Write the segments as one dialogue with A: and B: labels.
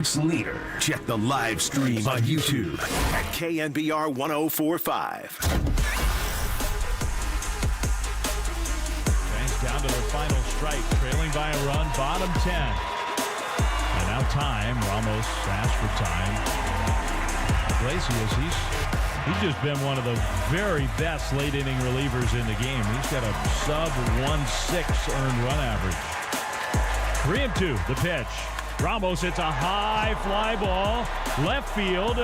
A: Leader. Check the live stream on YouTube at KNBR 1045.
B: Giants down to their final strike, trailing by a run, bottom 10. And now time. Ramos asked for time. Iglesias, he's just been one of the very best late inning relievers in the game. He's got a sub 1.6 earned run average. 3-2, the pitch. Ramos hits a high fly ball, left field,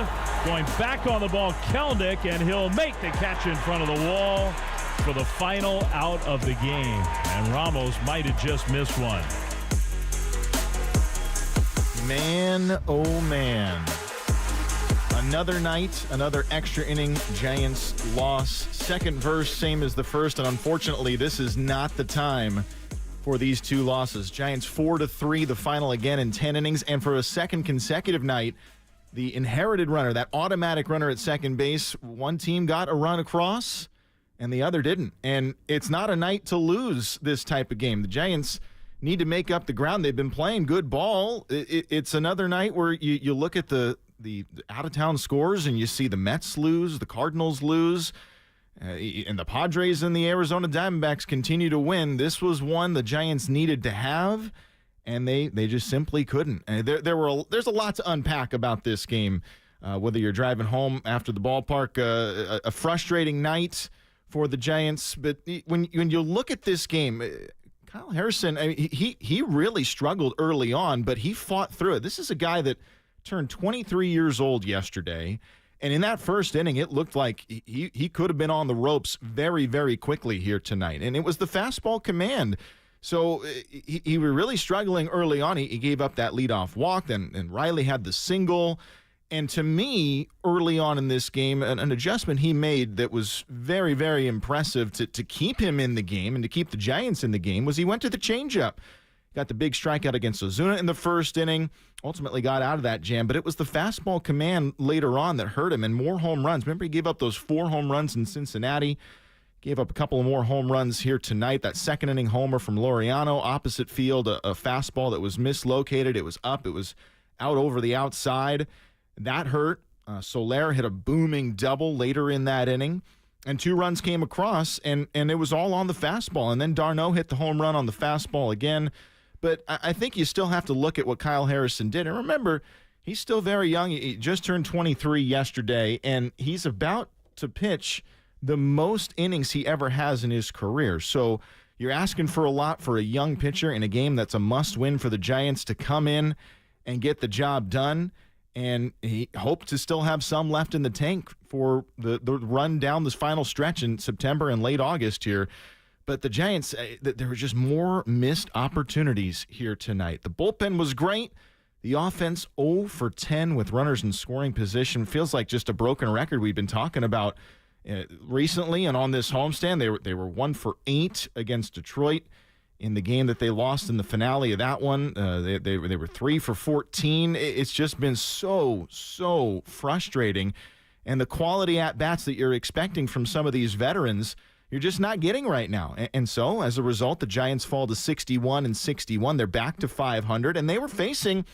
B: going back on the ball, Kelnick, and he'll make the catch in front of the wall for the final out of the game. And Ramos might have just missed one.
C: Man, oh man. Another night, another extra inning, Giants loss. Second verse, same as the first, and unfortunately, this is not the time for these two losses. Giants 4-3, the final again in 10 innings, and for a second consecutive night, the inherited runner, that automatic runner at second base, one team got a run across and the other didn't. And it's not a night to lose this type of game. The Giants need to make up the ground. They've been playing good ball. It's another night where you look at the out-of-town scores and you see the Mets lose, the Cardinals lose, and the Padres and the Arizona Diamondbacks continue to win. This was one the Giants needed to have, and they just simply couldn't. There's a lot to unpack about this game, whether you're driving home after the ballpark, a frustrating night for the Giants. But when you look at this game, Kyle Harrison, he really struggled early on, but he fought through it. This is a guy that turned 23 years old yesterday. And in that first inning, it looked like he could have been on the ropes very, very quickly here tonight. And it was the fastball command. So he was really struggling early on. He gave up that leadoff walk, and Riley had the single. And to me, early on in this game, an adjustment he made that was very, very impressive to keep him in the game and to keep the Giants in the game was he went to the changeup. Got the big strikeout against Ozuna in the first inning, ultimately got out of that jam, but it was the fastball command later on that hurt him, and more home runs. Remember, he gave up those 4 home runs in Cincinnati, gave up a couple of more home runs here tonight. That second inning homer from Laureano, opposite field, a fastball that was mislocated. It was up, it was out over the outside. That hurt. Soler hit a booming double later in that inning, and 2 runs came across, and it was all on the fastball. And then d'Arnaud hit the home run on the fastball again. But I think you still have to look at what Kyle Harrison did. And remember, he's still very young. He just turned 23 yesterday, and he's about to pitch the most innings he ever has in his career. So you're asking for a lot for a young pitcher in a game that's a must-win for the Giants to come in and get the job done. And he hoped to still have some left in the tank for the run down this final stretch in September and late August here. But the Giants, there were just more missed opportunities here tonight. The bullpen was great. The offense 0 for 10 with runners in scoring position. Feels like just a broken record we've been talking about recently. And on this homestand, they were 1 for 8 against Detroit in the game that they lost in the finale of that one. They were 3 for 14. It's just been so frustrating. And the quality at-bats that you're expecting from some of these veterans, you're just not getting right now. And so, as a result, the Giants fall to 61-61. They're back to 500, and they were facing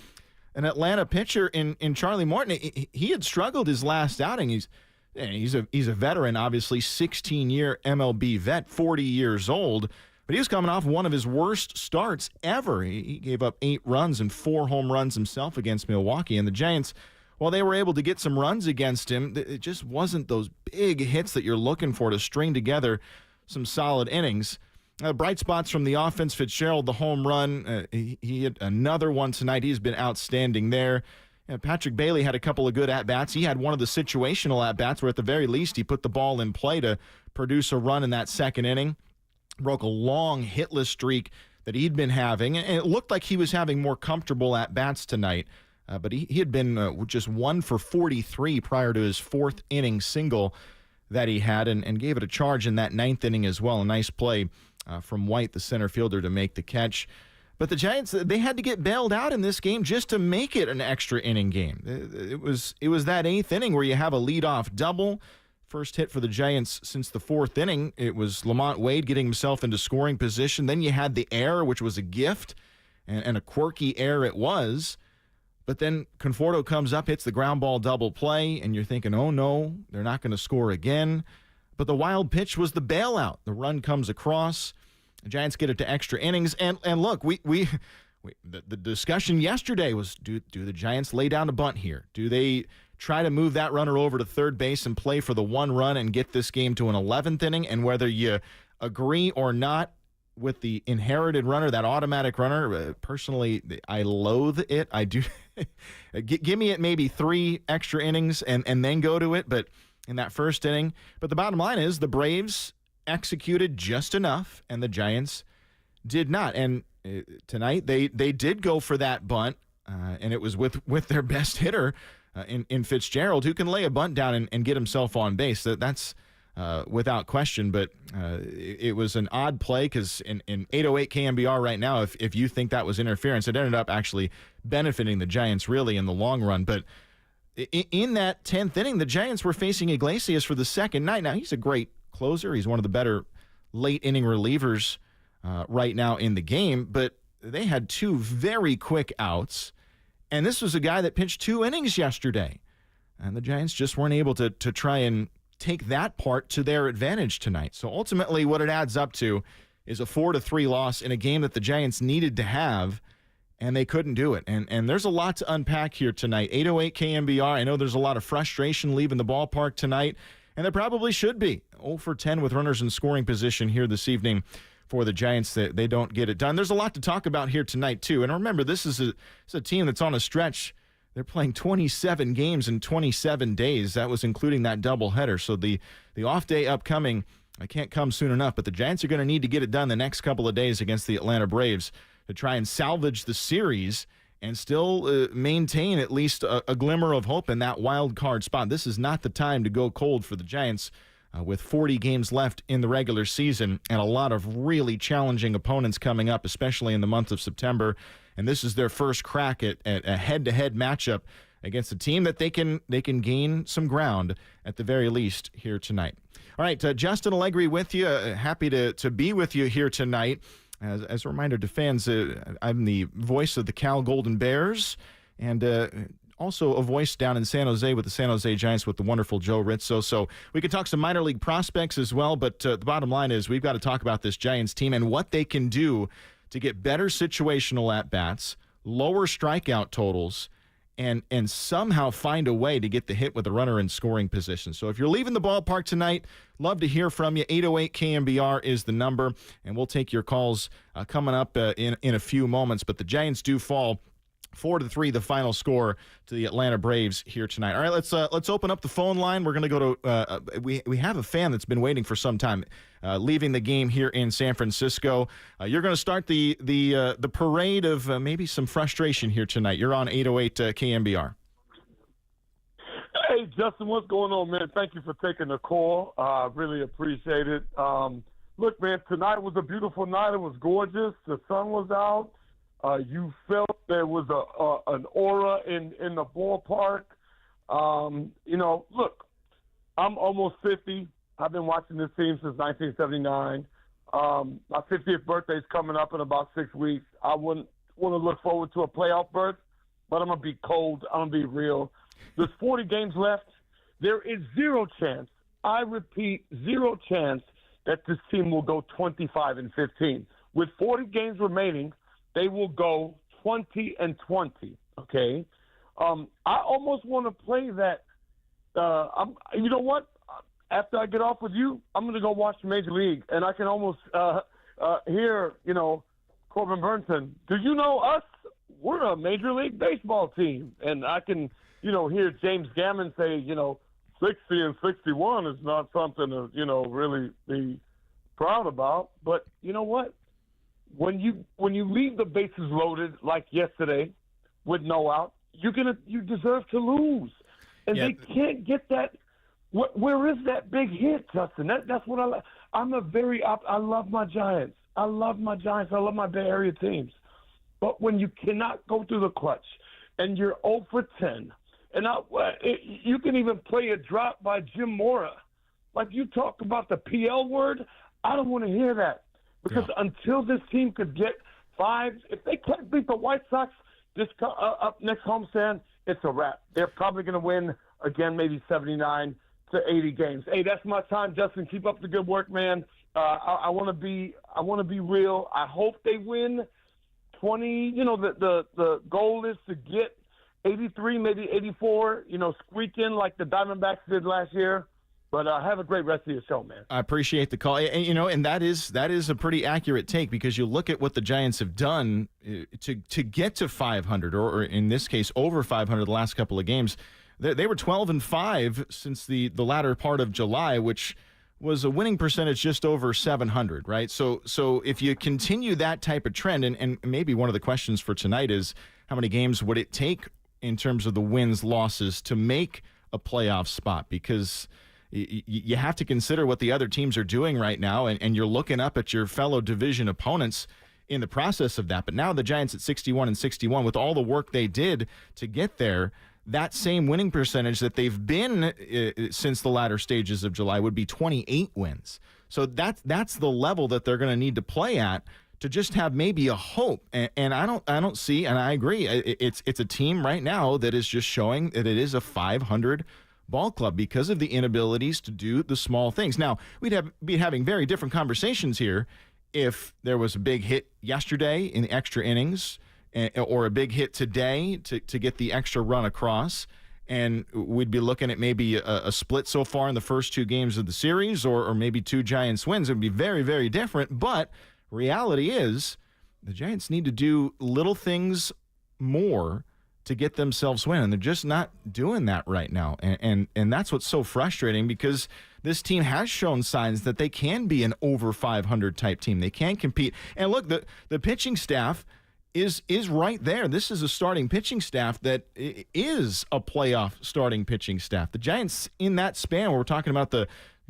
C: an Atlanta pitcher in Charlie Morton. He had struggled his last outing. He's a veteran, obviously, 16-year MLB vet, 40 years old. But he was coming off one of his worst starts ever. He gave up 8 runs and 4 home runs himself against Milwaukee. And the Giants, while they were able to get some runs against him, it just wasn't those big hits that you're looking for to string together some solid innings. Bright spots from the offense. Fitzgerald, the home run. He had another one tonight. He's been outstanding there. Patrick Bailey had a couple of good at-bats. He had one of the situational at-bats where, at the very least, he put the ball in play to produce a run in that second inning. Broke a long hitless streak that he'd been having, and it looked like he was having more comfortable at-bats tonight. But he had been just 1 for 43 prior to his 4th inning single that he had, and gave it a charge in that 9th inning as well. A nice play from White, the center fielder, to make the catch. But the Giants, they had to get bailed out in this game just to make it an extra inning game. It was that 8th inning where you have a leadoff double. First hit for the Giants since the 4th inning. It was Lamont Wade getting himself into scoring position. Then you had the error, which was a gift, and a quirky error it was. But then Conforto comes up, hits the ground ball double play, and you're thinking, oh no, they're not going to score again. But the wild pitch was the bailout. The run comes across. The Giants get it to extra innings. And look, the discussion yesterday was, do the Giants lay down a bunt here? Do they try to move that runner over to third base and play for the one run and get this game to an 11th inning? And whether you agree or not with the inherited runner, that automatic runner, personally, I loathe it. I do. Give me it maybe 3 extra innings and then go to it. But in that first inning. But the bottom line is the Braves executed just enough, and the Giants did not. And tonight they did go for that bunt, and it was with their best hitter in Fitzgerald, who can lay a bunt down and get himself on base. That's without question. But it was an odd play because in 808 KNBR right now, if you think that was interference, it ended up actually benefiting the Giants really in the long run. But in that 10th inning, the Giants were facing Iglesias for the second night. Now, he's a great closer. He's one of the better late-inning relievers right now in the game. But they had 2 very quick outs, and this was a guy that pitched 2 innings yesterday. And the Giants just weren't able to try and take that part to their advantage tonight. So ultimately what it adds up to is a 4-3 loss in a game that the Giants needed to have, and they couldn't do it. And there's a lot to unpack here tonight. 808 KNBR, I know there's a lot of frustration leaving the ballpark tonight, and there probably should be. 0 for 10 with runners in scoring position here this evening for the Giants. That they don't get it done. There's a lot to talk about here tonight, too. And remember, this is a team that's on a stretch. They're playing 27 games in 27 days. That was including that doubleheader. So the off day upcoming, I can't come soon enough, but the Giants are going to need to get it done the next couple of days against the Atlanta Braves to try and salvage the series and still maintain at least a glimmer of hope in that wild card spot. This is not the time to go cold for the Giants with 40 games left in the regular season and a lot of really challenging opponents coming up, especially in the month of September. And this is their first crack at a head-to-head matchup against a team that they can gain some ground at the very least here tonight. All right, Justin Allegri with you. Happy to be with you here tonight. As a reminder to fans, I'm the voice of the Cal Golden Bears and also a voice down in San Jose with the San Jose Giants with the wonderful Joe Rizzo. So we can talk some minor league prospects as well, but the bottom line is we've got to talk about this Giants team and what they can do to get better situational at-bats, lower strikeout totals, and somehow find a way to get the hit with a runner in scoring position. So if you're leaving the ballpark tonight, love to hear from you. 808 KNBR is the number, and we'll take your calls coming up in a few moments. But the Giants do fall 4-3, the final score to the Atlanta Braves here tonight. All right, let's open up the phone line. We're going to go to we have a fan that's been waiting for some time, leaving the game here in San Francisco. You're going to start the parade of maybe some frustration here tonight. You're on 808 KNBR.
D: Hey, Justin, what's going on, man? Thank you for taking the call. Really appreciate it. Look, man, tonight was a beautiful night. It was gorgeous. The sun was out. You felt there was an aura in the ballpark. Look, I'm almost 50. I've been watching this team since 1979. My 50th birthday is coming up in about 6 weeks. I wouldn't want to look forward to a playoff berth, but I'm going to be cold. I'm going to be real. There's 40 games left. There is zero chance, I repeat, zero chance that this team will go 25-15. With 40 games remaining, they will go 20-20, okay? I almost want to play that. You know what? After I get off with you, I'm going to go watch Major League, and I can almost hear, Corbin Burnson. Do you know us? We're a Major League Baseball team. And I can, hear James Gammon say, 60 and 61 is not something to, really be proud about. But you know what? When you leave the bases loaded like yesterday with no out, you deserve to lose, and they can't get that. Where is that big hit, Justin? That's what I like. I love my Giants. I love my Bay Area teams, but when you cannot go through the clutch, and you're 0 for 10, and you can even play a drop by Jim Mora, like you talk about the PL word. I don't want to hear that. Because until this team could get 5, if they can't beat the White Sox, up next homestand, it's a wrap. They're probably going to win again, maybe 79 to 80 games. Hey, that's my time, Justin. Keep up the good work, man. I want to be real. I hope they win 20. You know, the goal is to get 83, maybe 84. You know, squeak in like the Diamondbacks did last year. But have a great rest of your show, man.
C: I appreciate the call. And, you know, and that is a pretty accurate take, because you look at what the Giants have done to get to 500, or in this case, over 500 the last couple of games. They were 12-5 since the latter part of July, which was a winning percentage just over 700, right? So if you continue that type of trend, and maybe one of the questions for tonight is how many games would it take in terms of the wins, losses to make a playoff spot? Because you have to consider what the other teams are doing right now, and you're looking up at your fellow division opponents in the process of that. But now the Giants at 61-61, with all the work they did to get there, that same winning percentage that they've been since the latter stages of July would be 28 wins. So that's the level that they're going to need to play at to just have maybe a hope. And I don't see, and I agree, it's a team right now that is just showing that it is a 500 ball club because of the inabilities to do the small things. Now, we'd be having very different conversations here if there was a big hit yesterday in the extra innings, or a big hit today to get the extra run across, and we'd be looking at maybe a split so far in the first two games of the series, or maybe two Giants wins. It would be very, very different, but reality is the Giants need to do little things more to get themselves win, and they're just not doing that right now. And that's what's so frustrating, because this team has shown signs that they can be an over 500 type team. They can compete. And look, the pitching staff is right there. This is a starting pitching staff that is a playoff starting pitching staff. The Giants, in that span where we're talking about the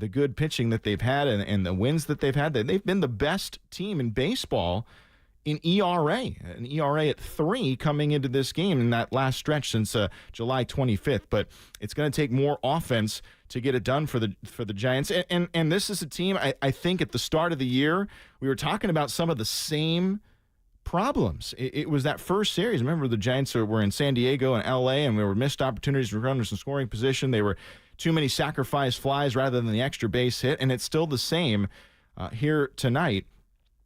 C: good pitching that they've had and the wins that they've had, they've been the best team in baseball in ERA, an ERA at 3 coming into this game in that last stretch since July 25th. But it's going to take more offense to get it done for the Giants. And this is a team, I think at the start of the year, we were talking about some of the same problems. It was that first series. Remember, the Giants were in San Diego and LA, and there were missed opportunities for runners in scoring position. They were too many sacrifice flies rather than the extra base hit, and it's still the same here tonight.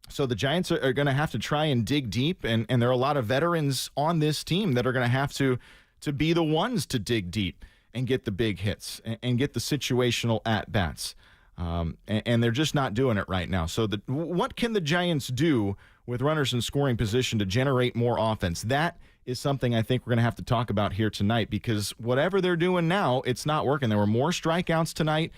C: So the Giants are going to have to try and dig deep, and there are a lot of veterans on this team that are going to have to be the ones to dig deep and get the big hits and get the situational at-bats. And they're just not doing it right now. So what can the Giants do with runners in scoring position to generate more offense? That is something I think we're going to have to talk about here tonight, because whatever they're doing now, it's not working. There were more strikeouts tonight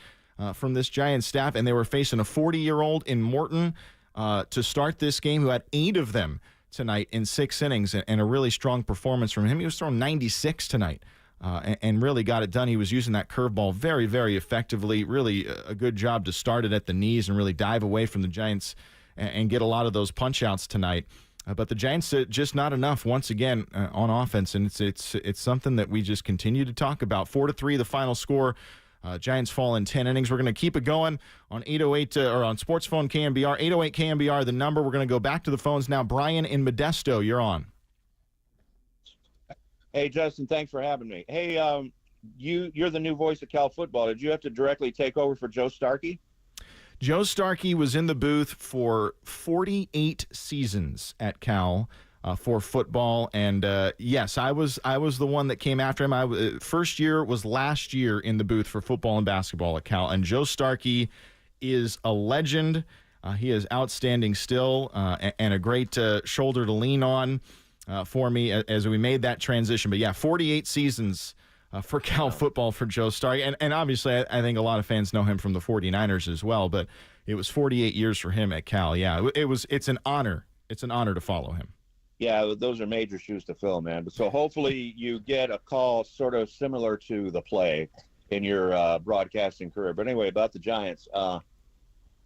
C: from this Giants staff, and they were facing a 40-year-old in Morton to start this game, who had 8 of them tonight in 6 innings, and a really strong performance from him. He was throwing 96 tonight and really got it done. He was using that curveball very, very effectively. Really a good job to start it at the knees and really dive away from the Giants and get a lot of those punch-outs tonight. But the Giants just not enough once again on offense, and it's something that we just continue to talk about. 4-3 the final score. Giants fall in 10 innings. We're going to keep it going on 808 or on Sports Phone KNBR. 808 KNBR, the number. We're going to go back to the phones now. Brian in Modesto, you're on.
E: Hey, Justin, thanks for having me. Hey, you're the new voice of Cal football. Did you have to directly take over for Joe Starkey?
C: Joe Starkey was in the booth for 48 seasons at Cal for football, and yes, I was the one that came after him. First year was last year in the booth for football and basketball at Cal, and Joe Starkey is a legend. He is outstanding still, and a great shoulder to lean on for me as we made that transition. But yeah, 48 seasons for Cal football for Joe Starkey. And obviously, I think a lot of fans know him from the 49ers as well, but it was 48 years for him at Cal. Yeah, it's an honor. It's an honor to follow him.
E: Yeah, those are major shoes to fill, man. So hopefully you get a call sort of similar to the play in your broadcasting career. But anyway, about the Giants,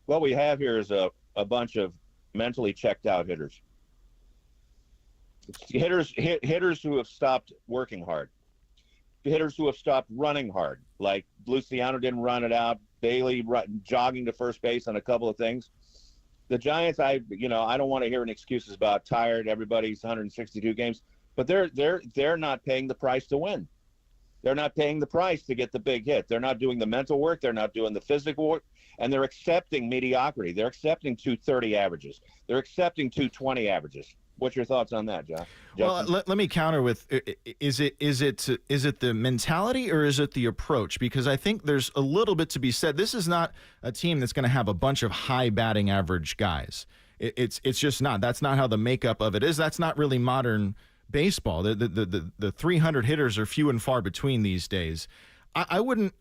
E: what we have here is a bunch of mentally checked out hitters. Hitters who have stopped working hard. Hitters who have stopped running hard, like Luciano didn't run it out, Bailey jogging to first base on a couple of things. The Giants, I don't want to hear any excuses about tired. Everybody's 162 games. but they're not paying the price to win. They're not paying the price to get the big hit. They're not doing the mental work. They're not doing the physical work. And they're accepting mediocrity. They're accepting 230 averages. They're accepting 220 averages. What's your thoughts on that, Josh?
C: Well, let me counter with, is it the mentality or is it the approach? Because I think there's a little bit to be said. This is not a team that's going to have a bunch of high batting average guys. It's just not. That's not how the makeup of it is. That's not really modern baseball. The 300 hitters are few and far between these days. I wouldn't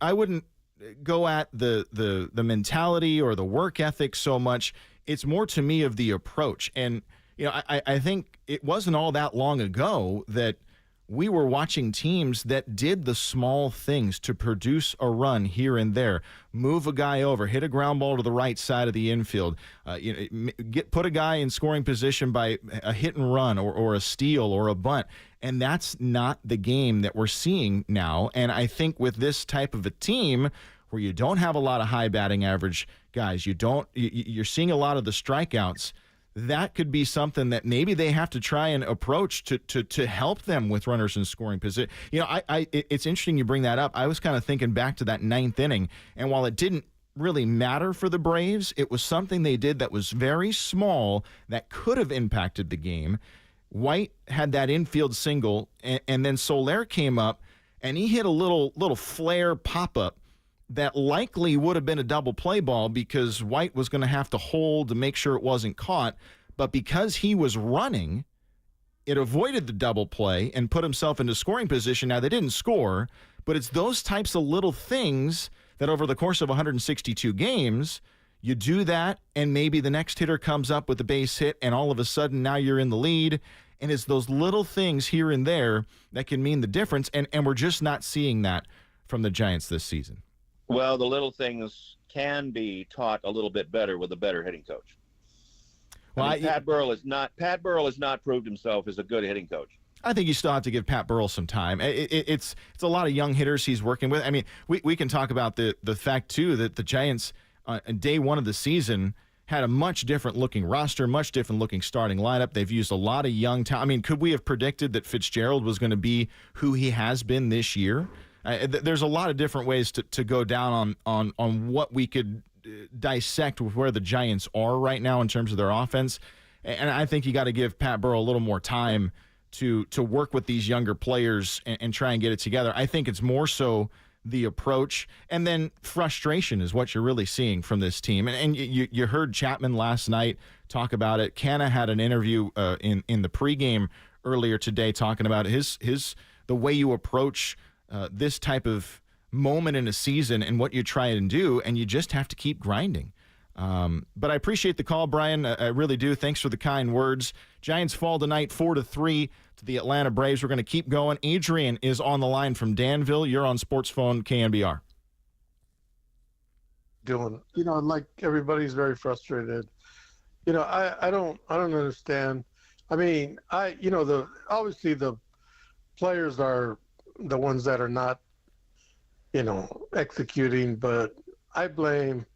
C: go at the mentality or the work ethic so much. It's more to me of the approach. And you know, I think it wasn't all that long ago that we were watching teams that did the small things to produce a run here and there, move a guy over, hit a ground ball to the right side of the infield, put a guy in scoring position by a hit and run or a steal or a bunt. And that's not the game that we're seeing now. And I think with this type of a team where you don't have a lot of high batting average guys, you're seeing a lot of the strikeouts. That could be something that maybe they have to try and approach to help them with runners in scoring position. You know, it's interesting you bring that up. I was kind of thinking back to that ninth inning, and while it didn't really matter for the Braves, it was something they did that was very small that could have impacted the game. White had that infield single, and then Soler came up, and he hit a little flare pop-up that likely would have been a double play ball because White was going to have to hold to make sure it wasn't caught. But because he was running, it avoided the double play and put himself into scoring position. Now, they didn't score, but it's those types of little things that over the course of 162 games, you do that, and maybe the next hitter comes up with a base hit, and all of a sudden now you're in the lead. And it's those little things here and there that can mean the difference, and we're just not seeing that from the Giants this season.
E: Well, the little things can be taught a little bit better with a better hitting coach. Well, Pat Burrell has not proved himself as a good hitting coach.
C: I think you still have to give Pat Burrell some time. It's a lot of young hitters he's working with. I mean, we can talk about the fact, too, that the Giants, on day one of the season, had a much different looking roster, much different looking starting lineup. They've used a lot of young talent. I mean, could we have predicted that Fitzgerald was going to be who he has been this year? There's a lot of different ways to go down on what we could dissect with where the Giants are right now in terms of their offense. And I think you got to give Pat Burrell a little more time to work with these younger players and try and get it together. I think it's more so the approach, and then frustration is what you're really seeing from this team. And you heard Chapman last night talk about it. Canna had an interview in the pregame earlier today talking about the way you approach this type of moment in a season and what you try and do, and you just have to keep grinding. But I appreciate the call, Brian. I really do. Thanks for the kind words. Giants fall tonight 4-3 to the Atlanta Braves. We're going to keep going. Adrian is on the line from Danville. You're on Sports Phone KNBR.
F: Like everybody's very frustrated. I don't understand. I mean, obviously the players are the ones that are not, executing, but I blame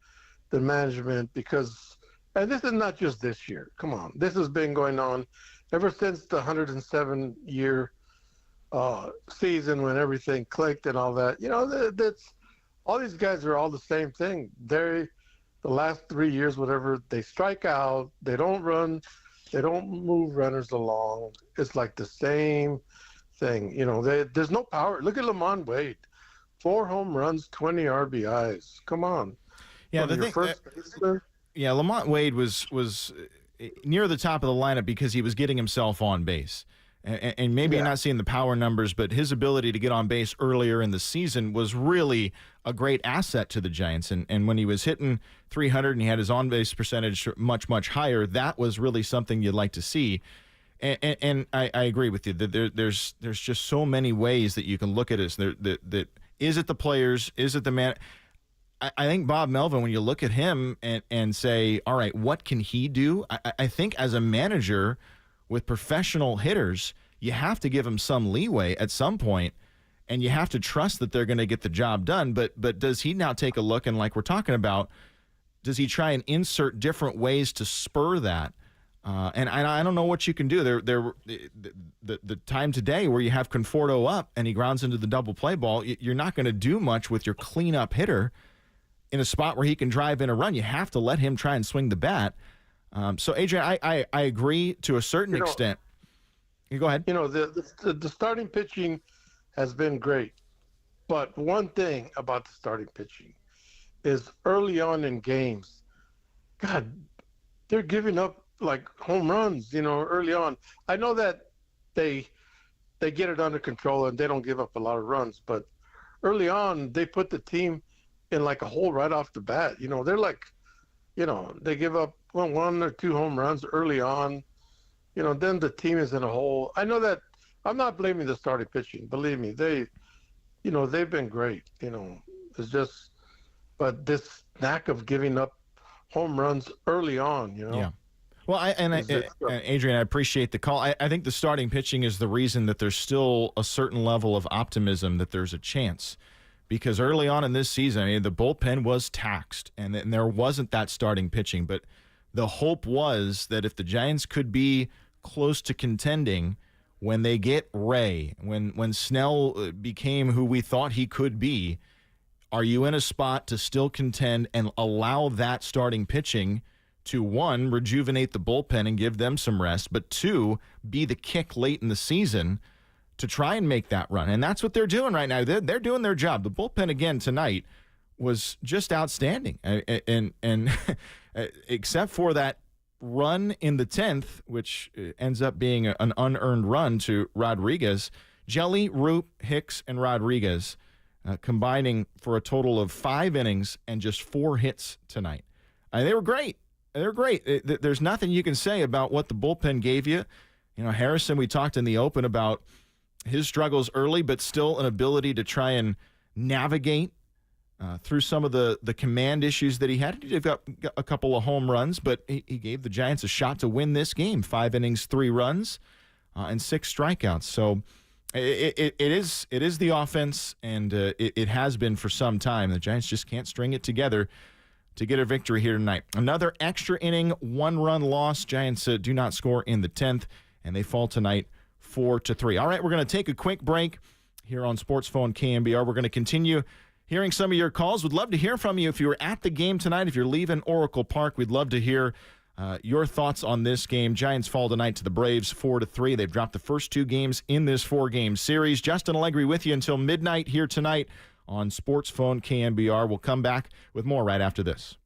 F: the management because, and this is not just this year. Come on. This has been going on ever since the 107-year season when everything clicked and all that. That's all these guys are all the same thing. The last 3 years, whatever, they strike out, they don't run, they don't move runners along. It's like the same thing. There's no power. Look at Lamont Wade. 4 home runs, 20 RBIs. Come on.
C: Yeah, Lamont Wade was near the top of the lineup because he was getting himself on base. And maybe you're not seeing the power numbers, but his ability to get on base earlier in the season was really a great asset to the Giants. And when he was hitting 300 and he had his on-base percentage much, much higher, that was really something you'd like to see. And I agree with you that there's just so many ways that you can look at it. That is it the players? Is it the man? I think Bob Melvin, when you look at him and say, all right, what can he do? I think as a manager with professional hitters, you have to give them some leeway at some point, and you have to trust that they're going to get the job done. But does he now take a look, and like we're talking about, does he try and insert different ways to spur that? And I don't know what you can do. The time today where you have Conforto up and he grounds into the double play ball, you're not going to do much with your cleanup hitter in a spot where he can drive in a run. You have to let him try and swing the bat. So, Adrian, I agree to a certain extent. You go ahead.
F: The starting pitching has been great. But one thing about the starting pitching is early on in games, God, they're giving up like home runs, early on. I know that they get it under control and they don't give up a lot of runs, but early on they put the team in like a hole right off the bat. They're like, they give up one or two home runs early on, then the team is in a hole. I know that. I'm not blaming the starting pitching. Believe me, they've been great. It's just, but this knack of giving up home runs early on,
C: Yeah. Well, Adrian, I appreciate the call. I think the starting pitching is the reason that there's still a certain level of optimism that there's a chance. Because early on in this season, the bullpen was taxed, and there wasn't that starting pitching. But the hope was that if the Giants could be close to contending when they get Ray, when Snell became who we thought he could be, are you in a spot to still contend and allow that starting pitching to, one, rejuvenate the bullpen and give them some rest, but two, be the kick late in the season to try and make that run? And that's what they're doing right now. They're doing their job. The bullpen again tonight was just outstanding. And except for that run in the 10th, which ends up being an unearned run to Rodriguez, Jelly, Roop, Hicks, and Rodriguez combining for a total of 5 innings and just 4 hits tonight. They were great. They're great. There's nothing you can say about what the bullpen gave you. Harrison, we talked in the open about his struggles early, but still an ability to try and navigate through some of the command issues that he had. He got a couple of home runs, but he gave the Giants a shot to win this game. 5 innings, 3 runs, and 6 strikeouts. So it is the offense, and it has been for some time. The Giants just can't string it together to get a victory here tonight. Another extra inning, 1-run loss. Giants do not score in the 10th, and they fall tonight 4-3. All right, we're going to take a quick break here on Sports Phone KNBR. We're going to continue hearing some of your calls. We'd love to hear from you if you were at the game tonight. If you're leaving Oracle Park, we'd love to hear your thoughts on this game. Giants fall tonight to the Braves 4-3. They've dropped the first 2 games in this 4-game series. Justin Allegri with you until midnight here tonight on Sports Phone KNBR. We'll come back with more right after this.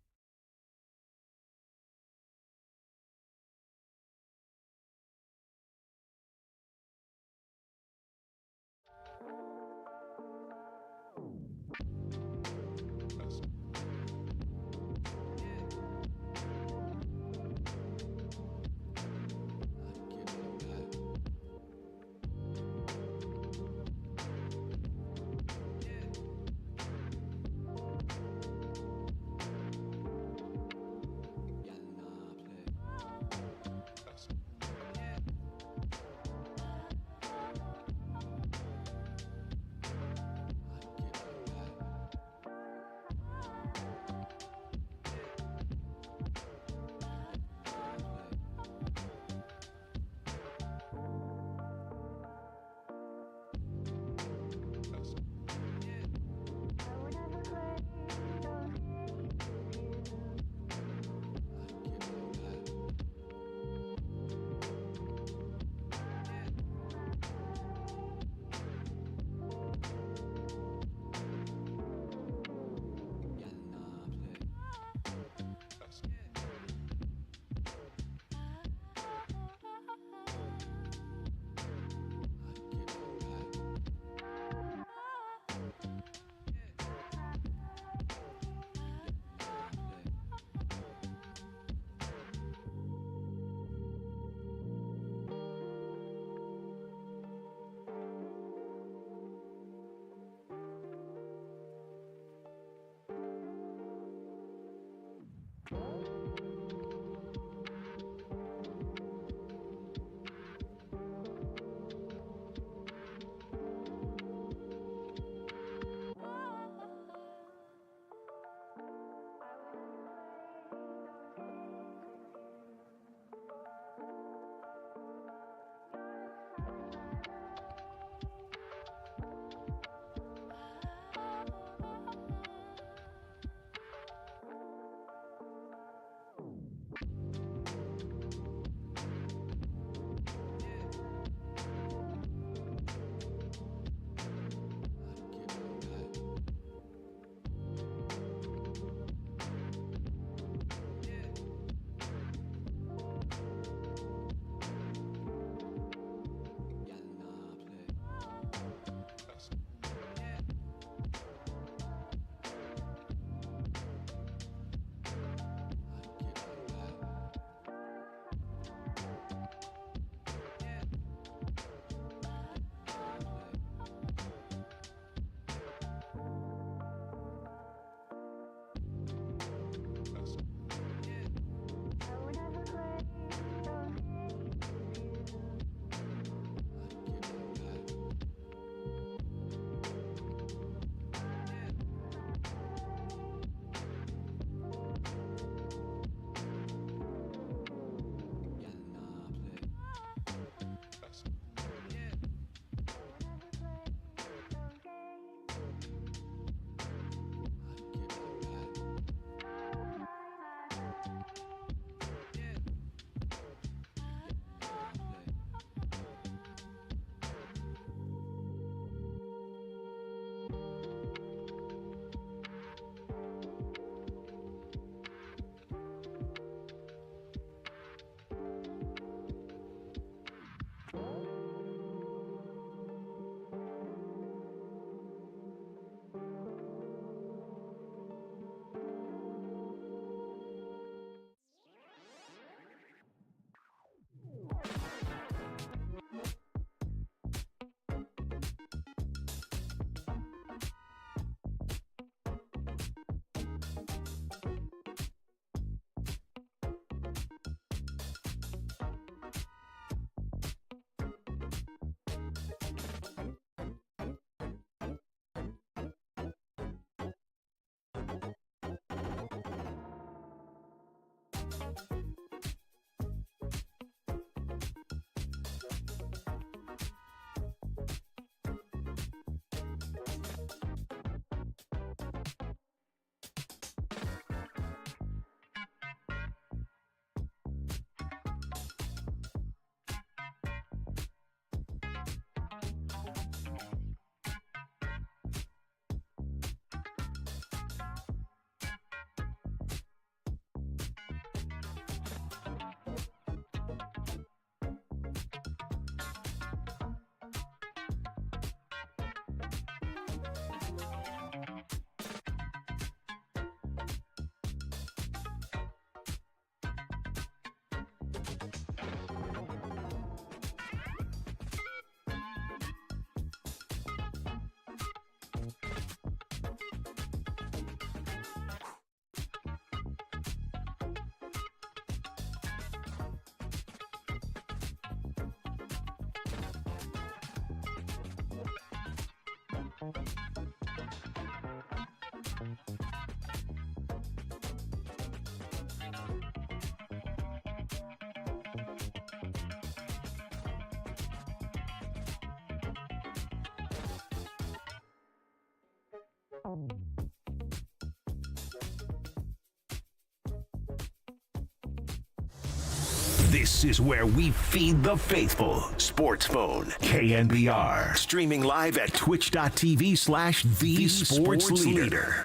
A: This is where we feed the faithful. Sports Phone, KNBR. Streaming live at twitch.tv/the Sports Leader.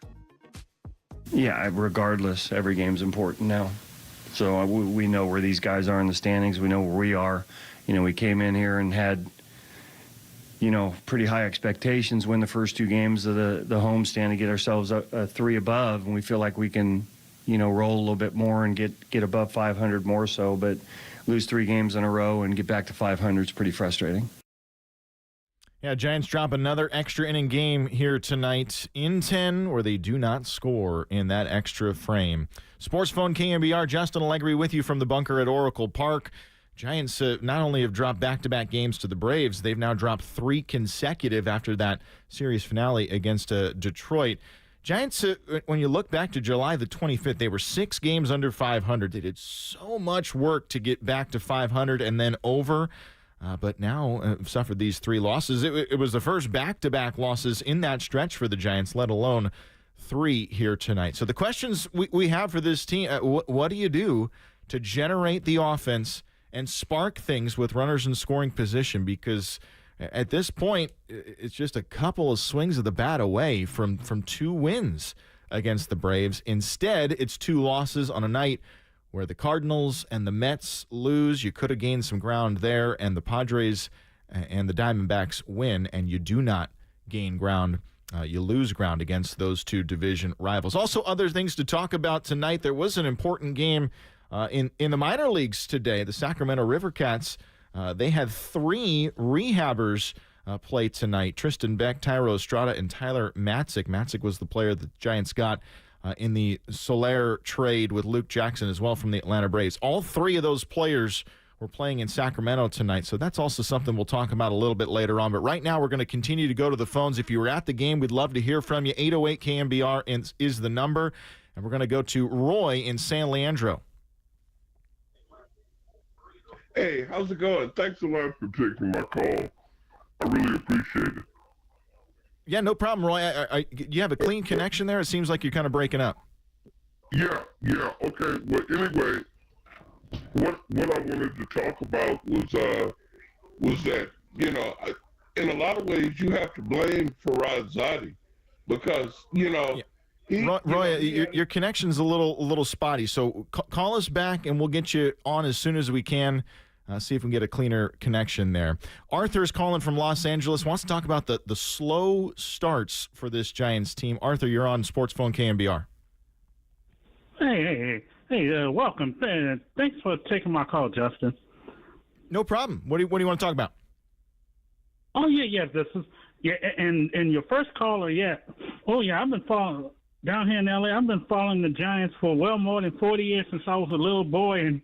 G: Yeah, regardless, every game's important now. So we know where these guys are in the standings. We know where we are. We came in here and had, pretty high expectations, win the first two games of the homestand to get ourselves a 3 above, and we feel like we can, roll a little bit more and get above 500 more so, but lose 3 games in a row and get back to 500 is pretty frustrating.
C: Yeah, Giants drop another extra inning game here tonight in 10, where they do not score in that extra frame. Sports Phone KNBR, Justin Allegri with you from the bunker at Oracle Park. Giants not only have dropped back-to-back games to the Braves, they've now dropped 3 consecutive after that series finale against Detroit. Giants, when you look back to July the 25th, they were 6 games under 500. They did so much work to get back to 500 and then over, but now suffered these 3 losses. It was the first back-to-back losses in that stretch for the Giants, let alone 3 here tonight. So the questions we have for this team, what do you do to generate the offense and spark things with runners in scoring position? Because at this point, it's just a couple of swings of the bat away from 2 wins against the Braves. Instead, it's 2 losses on a night where the Cardinals and the Mets lose. You could have gained some ground there, and the Padres and the Diamondbacks win, and you do not gain ground. You lose ground against those 2 division rivals. Also, other things to talk about tonight. There was an important game in the minor leagues today. The Sacramento River Cats, they had 3 rehabbers play tonight. Tristan Beck, Tyro Estrada, and Tyler Matzik. Matzik was the player the Giants got in the Soler trade with Luke Jackson as well from the Atlanta Braves. All 3 of those players were playing in Sacramento tonight, so that's also something we'll talk about a little bit later on. But right now, we're going to continue to go to the phones. If you were at the game, we'd love to hear from you. 808-KNBR is the number, and we're going to go to Roy in San Leandro.
H: Hey, how's it going? Thanks a lot for taking my call. I really appreciate it.
C: Yeah, no problem, Roy. You have a clean connection there? It seems like you're kind of breaking up.
H: Yeah, okay. Well, anyway, what I wanted to talk about was that, in a lot of ways you have to blame Farad Zadi because,
C: Roy, your connection's a little spotty, so call us back and we'll get you on as soon as we can. See if we can get a cleaner connection there. Arthur's calling from Los Angeles, wants to talk about the slow starts for this Giants team. Arthur, you're on Sports Phone KNBR.
I: Hey, welcome. Thanks for taking my call, Justin.
C: No problem. What do you want to talk about?
I: Oh, yeah, this is, and your first caller, I've been following, down here in L.A., I've been following the Giants for well more than 40 years since I was a little boy, and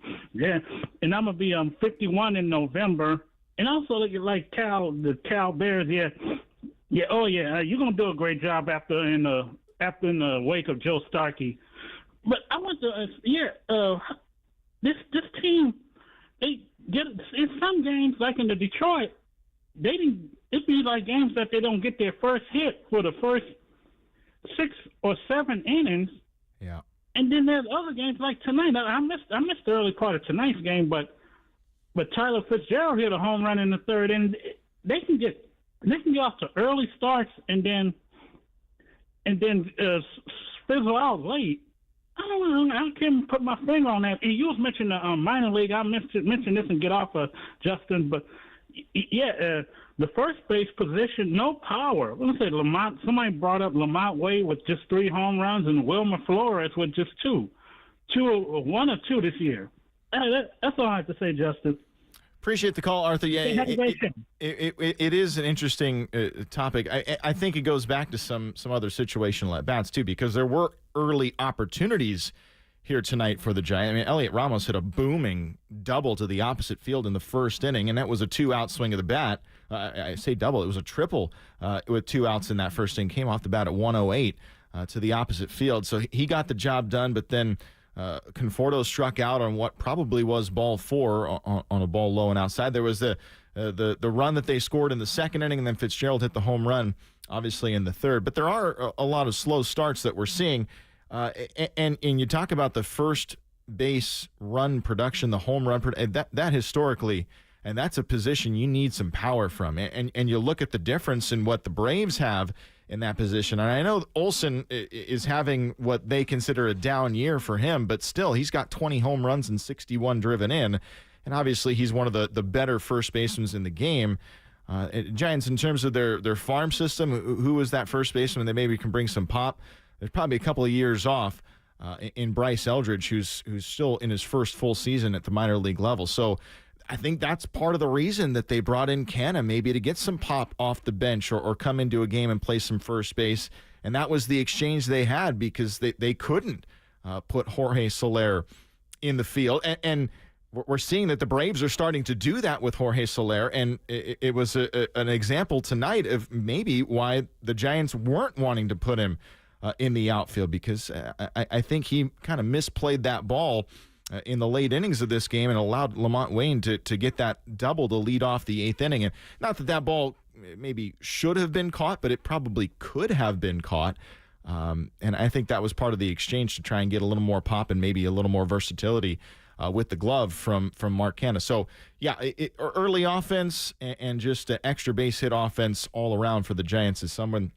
I: I'm going to be 51 in November. And also, like the Cal Bears, you're going to do a great job after in the wake of Joe Starkey. But I want to, this team, they get in some games, like in the Detroit, it'd be like games that they don't get their first hit for the first 6 or 7 innings.
C: Yeah. And
I: then there's other games like tonight. I missed the early part of tonight's game, but Tyler Fitzgerald hit a home run in the 3rd, and they can get off to early starts and then fizzle out late. I don't know. I can't put my finger on that. You was mentioning the minor league. I mentioned this and get off of Justin, but the first base position, no power. Let's say Lamont. Somebody brought up Lamont Wade with just 3 home runs and Wilmer Flores with just 2, 1 or 2 this year. That's all I have to say, Justin.
C: Appreciate the call, Arthur. Yeah, it is an interesting topic. I think it goes back to some other situational at-bats, too, because there were early opportunities here tonight for the Giants. I mean, Elliot Ramos hit a booming double to the opposite field in the 1st inning, and that was a 2-out swing of the bat. I say double. It was a triple with 2 outs in that 1st inning. Came off the bat at 108 to the opposite field. So he got the job done, but then Conforto struck out on what probably was ball 4 on a ball low and outside. There was the run that they scored in the second inning, and then Fitzgerald hit the home run, obviously, in the third. But there are a lot of slow starts that we're seeing. And you talk about the first base run production, the home run, that historically, and that's a position you need some power from. And you look at the difference in what the Braves have in that position. And I know Olsen is having what they consider a down year for him, but still, he's got 20 home runs and 61 driven in. And obviously, he's one of the better first basemen in the game. Giants, in terms of their farm system, who is that first baseman they maybe can bring some pop? There's probably a couple of years off in Bryce Eldridge, who's still in his first full season at the minor league level. So I think that's part of the reason that they brought in Canna, maybe to get some pop off the bench or come into a game and play some first base. And that was the exchange they had because they couldn't put Jorge Soler in the field. And we're seeing that the Braves are starting to do that with Jorge Soler. And it was an example tonight of maybe why the Giants weren't wanting to put him in the outfield, because I think he kind of misplayed that ball in the late innings of this game and allowed Lamont Wayne to get that double to lead off the eighth inning. And not that ball maybe should have been caught, but it probably could have been caught. And I think that was part of the exchange to try and get a little more pop and maybe a little more versatility with the glove from Mark Canha. So, yeah, early offense and just an extra base hit offense all around for the Giants is someone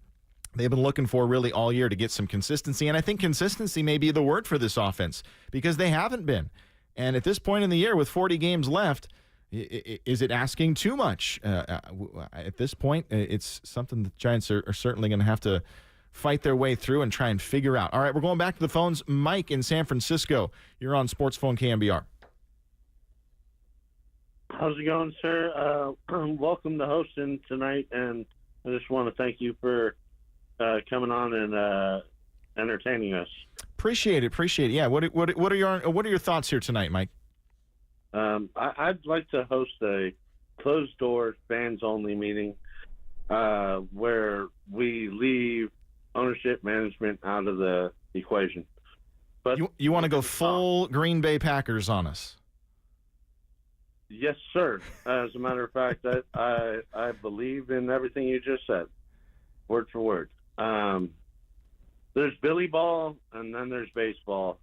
C: they've been looking for really all year to get some consistency. And I think consistency may be the word for this offense because they haven't been. And at this point in the year with 40 games left, is it asking too much? At this point, it's something the Giants are certainly going to have to fight their way through and try and figure out. All right, we're going back to the phones. Mike in San Francisco, you're on Sports Phone KNBR.
J: How's it going, sir? Welcome to hosting tonight, and I just want to thank you for coming on and entertaining us.
C: Appreciate it. Yeah. What are your thoughts here tonight, Mike?
J: I'd like to host a closed door fans only meeting where we leave ownership management out of the equation. But
C: you want to go full Green Bay Packers on us?
J: Yes, sir. As a matter of fact, I believe in everything you just said, word for word. There's Billy Ball, and then there's baseball.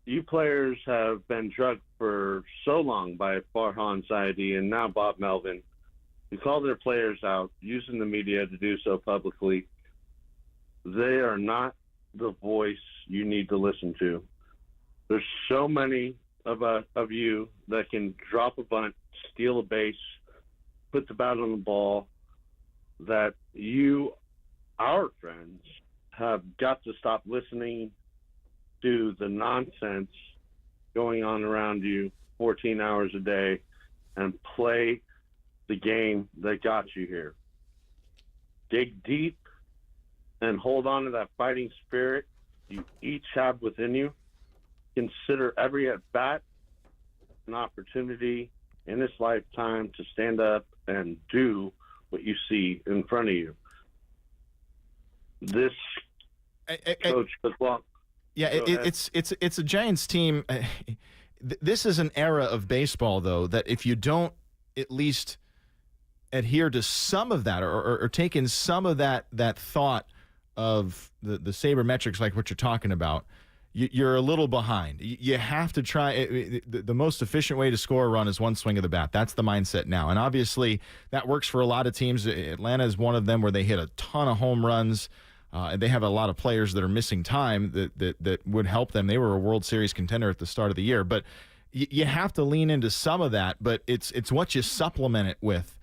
J: You players have been drugged for so long by Farhan Saidi and now Bob Melvin. You call their players out, using the media to do so publicly. They are not the voice you need to listen to. There's so many of you that can drop a bunt, steal a base, put the bat on the ball, that you, our friends, have got to stop listening to the nonsense going on around you 14 hours a day and play the game that got you here. Dig deep and hold on to that fighting spirit you each have within you. Consider every at-bat an opportunity in this lifetime to stand up and do what you see in front of you. This coach as well.
C: Yeah, it's a Giants team. This is an era of baseball, though, that if you don't at least adhere to some of that or take in some of that thought of the sabermetrics, like what you're talking about, you're a little behind. You have to try. The most efficient way to score a run is one swing of the bat. That's the mindset now. And obviously, that works for a lot of teams. Atlanta is one of them where they hit a ton of home runs. And they have a lot of players that are missing time that would help them. They were a World Series contender at the start of the year. But you have to lean into some of that. But it's what you supplement it with.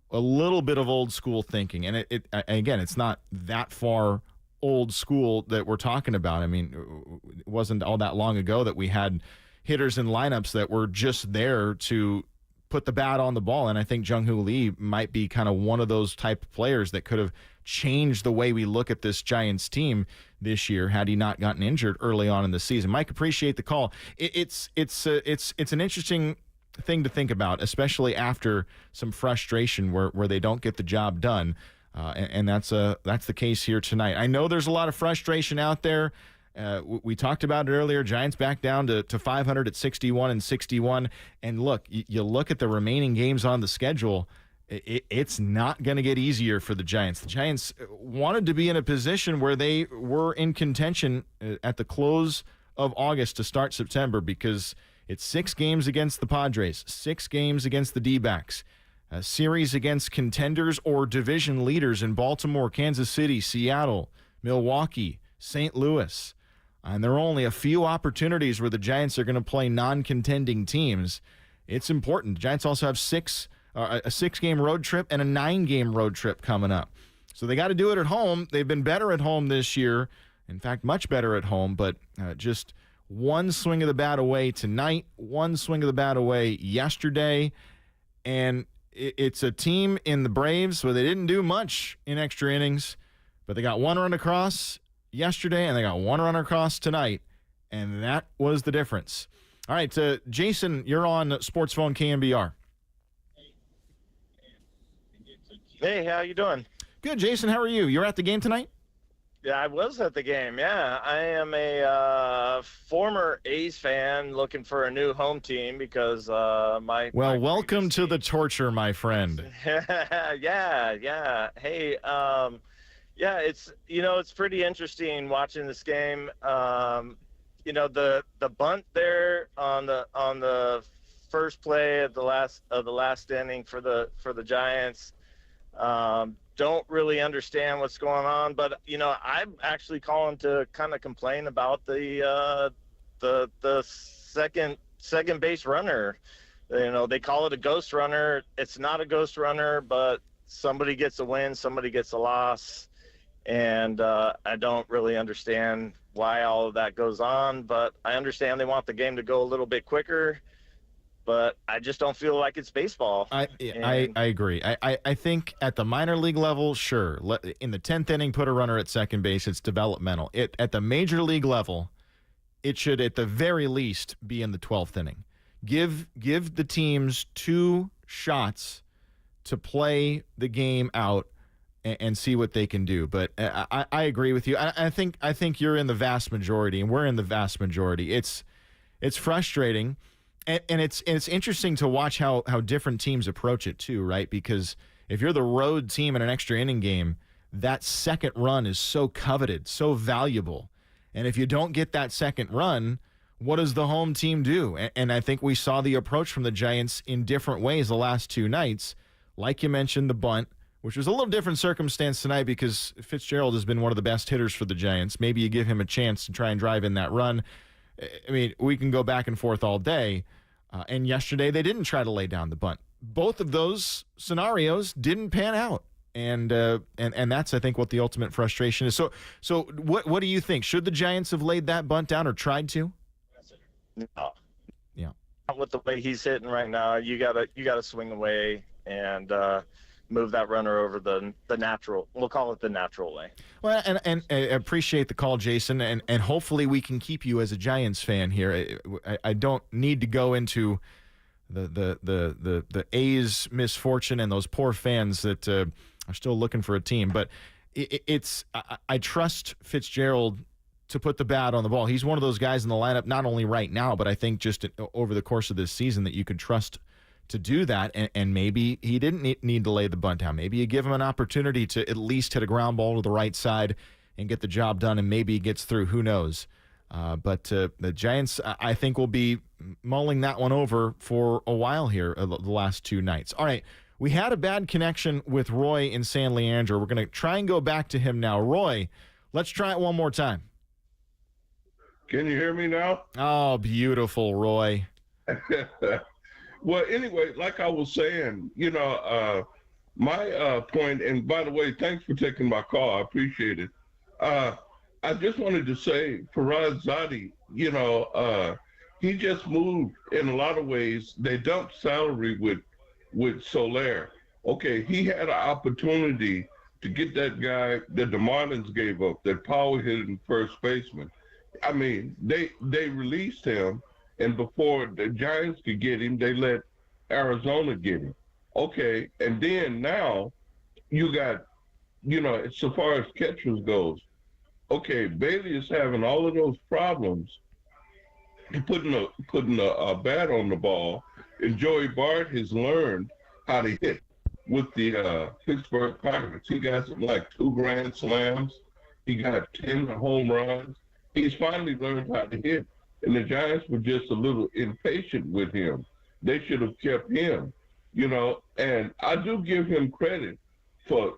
C: A little bit of old school thinking. And again, it's not that far old school that we're talking about. I mean, it wasn't all that long ago that we had hitters in lineups that were just there to put the bat on the ball. And I think Jung-Hoo Lee might be kind of one of those type of players that could have changed the way we look at this Giants team this year had he not gotten injured early on in the season. Mike, appreciate the call. It's an interesting thing to think about, especially after some frustration where they don't get the job done. And that's the case here tonight. I know there's a lot of frustration out there, We talked about it earlier. Giants back down to 500 at 61-61. And look, you look at the remaining games on the schedule, it's not going to get easier for the Giants. The Giants wanted to be in a position where they were in contention at the close of August to start September, because it's 6 games against the Padres, 6 games against the D-backs, a series against contenders or division leaders in Baltimore, Kansas City, Seattle, Milwaukee, St. Louis. And there are only a few opportunities where the Giants are going to play non-contending teams. It's important. The Giants also have a 6-game road trip and a 9-game road trip coming up. So they got to do it at home. They've been better at home this year. In fact, much better at home, but just one swing of the bat away tonight, one swing of the bat away yesterday. And it's a team in the Braves where they didn't do much in extra innings, but they got 1 run across yesterday, and they got 1 run across tonight, and that was the difference. All right, Jason, you're on Sports Phone KNBR.
K: Hey, how you doing?
C: Good, Jason. How are you? You're at the game tonight?
K: Yeah, I was at the game. Yeah, I am a former A's fan looking for a new home team because
C: welcome to the torture, my friend.
K: yeah. Hey, yeah, it's pretty interesting watching this game. The bunt there on the first play of the last inning for the Giants. Don't really understand what's going on, but I'm actually calling to kind of complain about the second base runner. They call it a ghost runner. It's not a ghost runner, but somebody gets a win, somebody gets a loss, and I don't really understand why all of that goes on. But I understand they want the game to go a little bit quicker. But I just don't feel like it's baseball.
C: I agree. I think at the minor league level, sure. In the 10th inning, put a runner at second base. It's developmental. At the major league level, it should at the very least be in the 12th inning. Give the teams 2 shots to play the game out and see what they can do. But I agree with you. I think you're in the vast majority, and we're in the vast majority. It's frustrating. And it's interesting to watch how different teams approach it too, right? Because if you're the road team in an extra inning game, that second run is so coveted, so valuable. And if you don't get that second run, what does the home team do? And I think we saw the approach from the Giants in different ways the last 2 nights. Like you mentioned, the bunt, which was a little different circumstance tonight because Fitzgerald has been one of the best hitters for the Giants. Maybe you give him a chance to try and drive in that run. I mean, we can go back and forth all day. And yesterday they didn't try to lay down the bunt. Both of those scenarios didn't pan out. And that's, I think, what the ultimate frustration is. So what do you think? Should the Giants have laid that bunt down or tried to?
K: No.
C: Yeah.
K: Not with the way he's hitting right now. You gotta swing away and move that runner over the natural. We'll call it the natural way.
C: Well, and I appreciate the call, Jason, and hopefully we can keep you as a Giants fan here. I don't need to go into the A's misfortune and those poor fans that are still looking for a team, but I trust Fitzgerald to put the bat on the ball. He's one of those guys in the lineup, not only right now, but I think just over the course of this season that you could trust to do that, and maybe he didn't need to lay the bunt down. Maybe you give him an opportunity to at least hit a ground ball to the right side and get the job done, and maybe he gets through. Who knows? But the Giants, I think, will be mulling that one over for a while here the last 2 nights. All right, we had a bad connection with Roy in San Leandro. We're going to try and go back to him now. Roy, let's try it one more time.
H: Can you hear me now?
C: Oh, beautiful, Roy.
H: Well, anyway, like I was saying, my point, and by the way, thanks for taking my call. I appreciate it. I just wanted to say, Faraz Zadi, he just moved in a lot of ways. They dumped salary with Soler. Okay, he had an opportunity to get that guy that the Marlins gave up, that power hitting first baseman. I mean, they released him. And before the Giants could get him, they let Arizona get him. Okay, and then now you got, so far as catchers goes, okay, Bailey is having all of those problems putting a bat on the ball, and Joey Bart has learned how to hit with the Pittsburgh Pirates. He got some like 2 grand slams. He got 10 home runs. He's finally learned how to hit, and the Giants were just a little impatient with him. They should have kept him, and I do give him credit for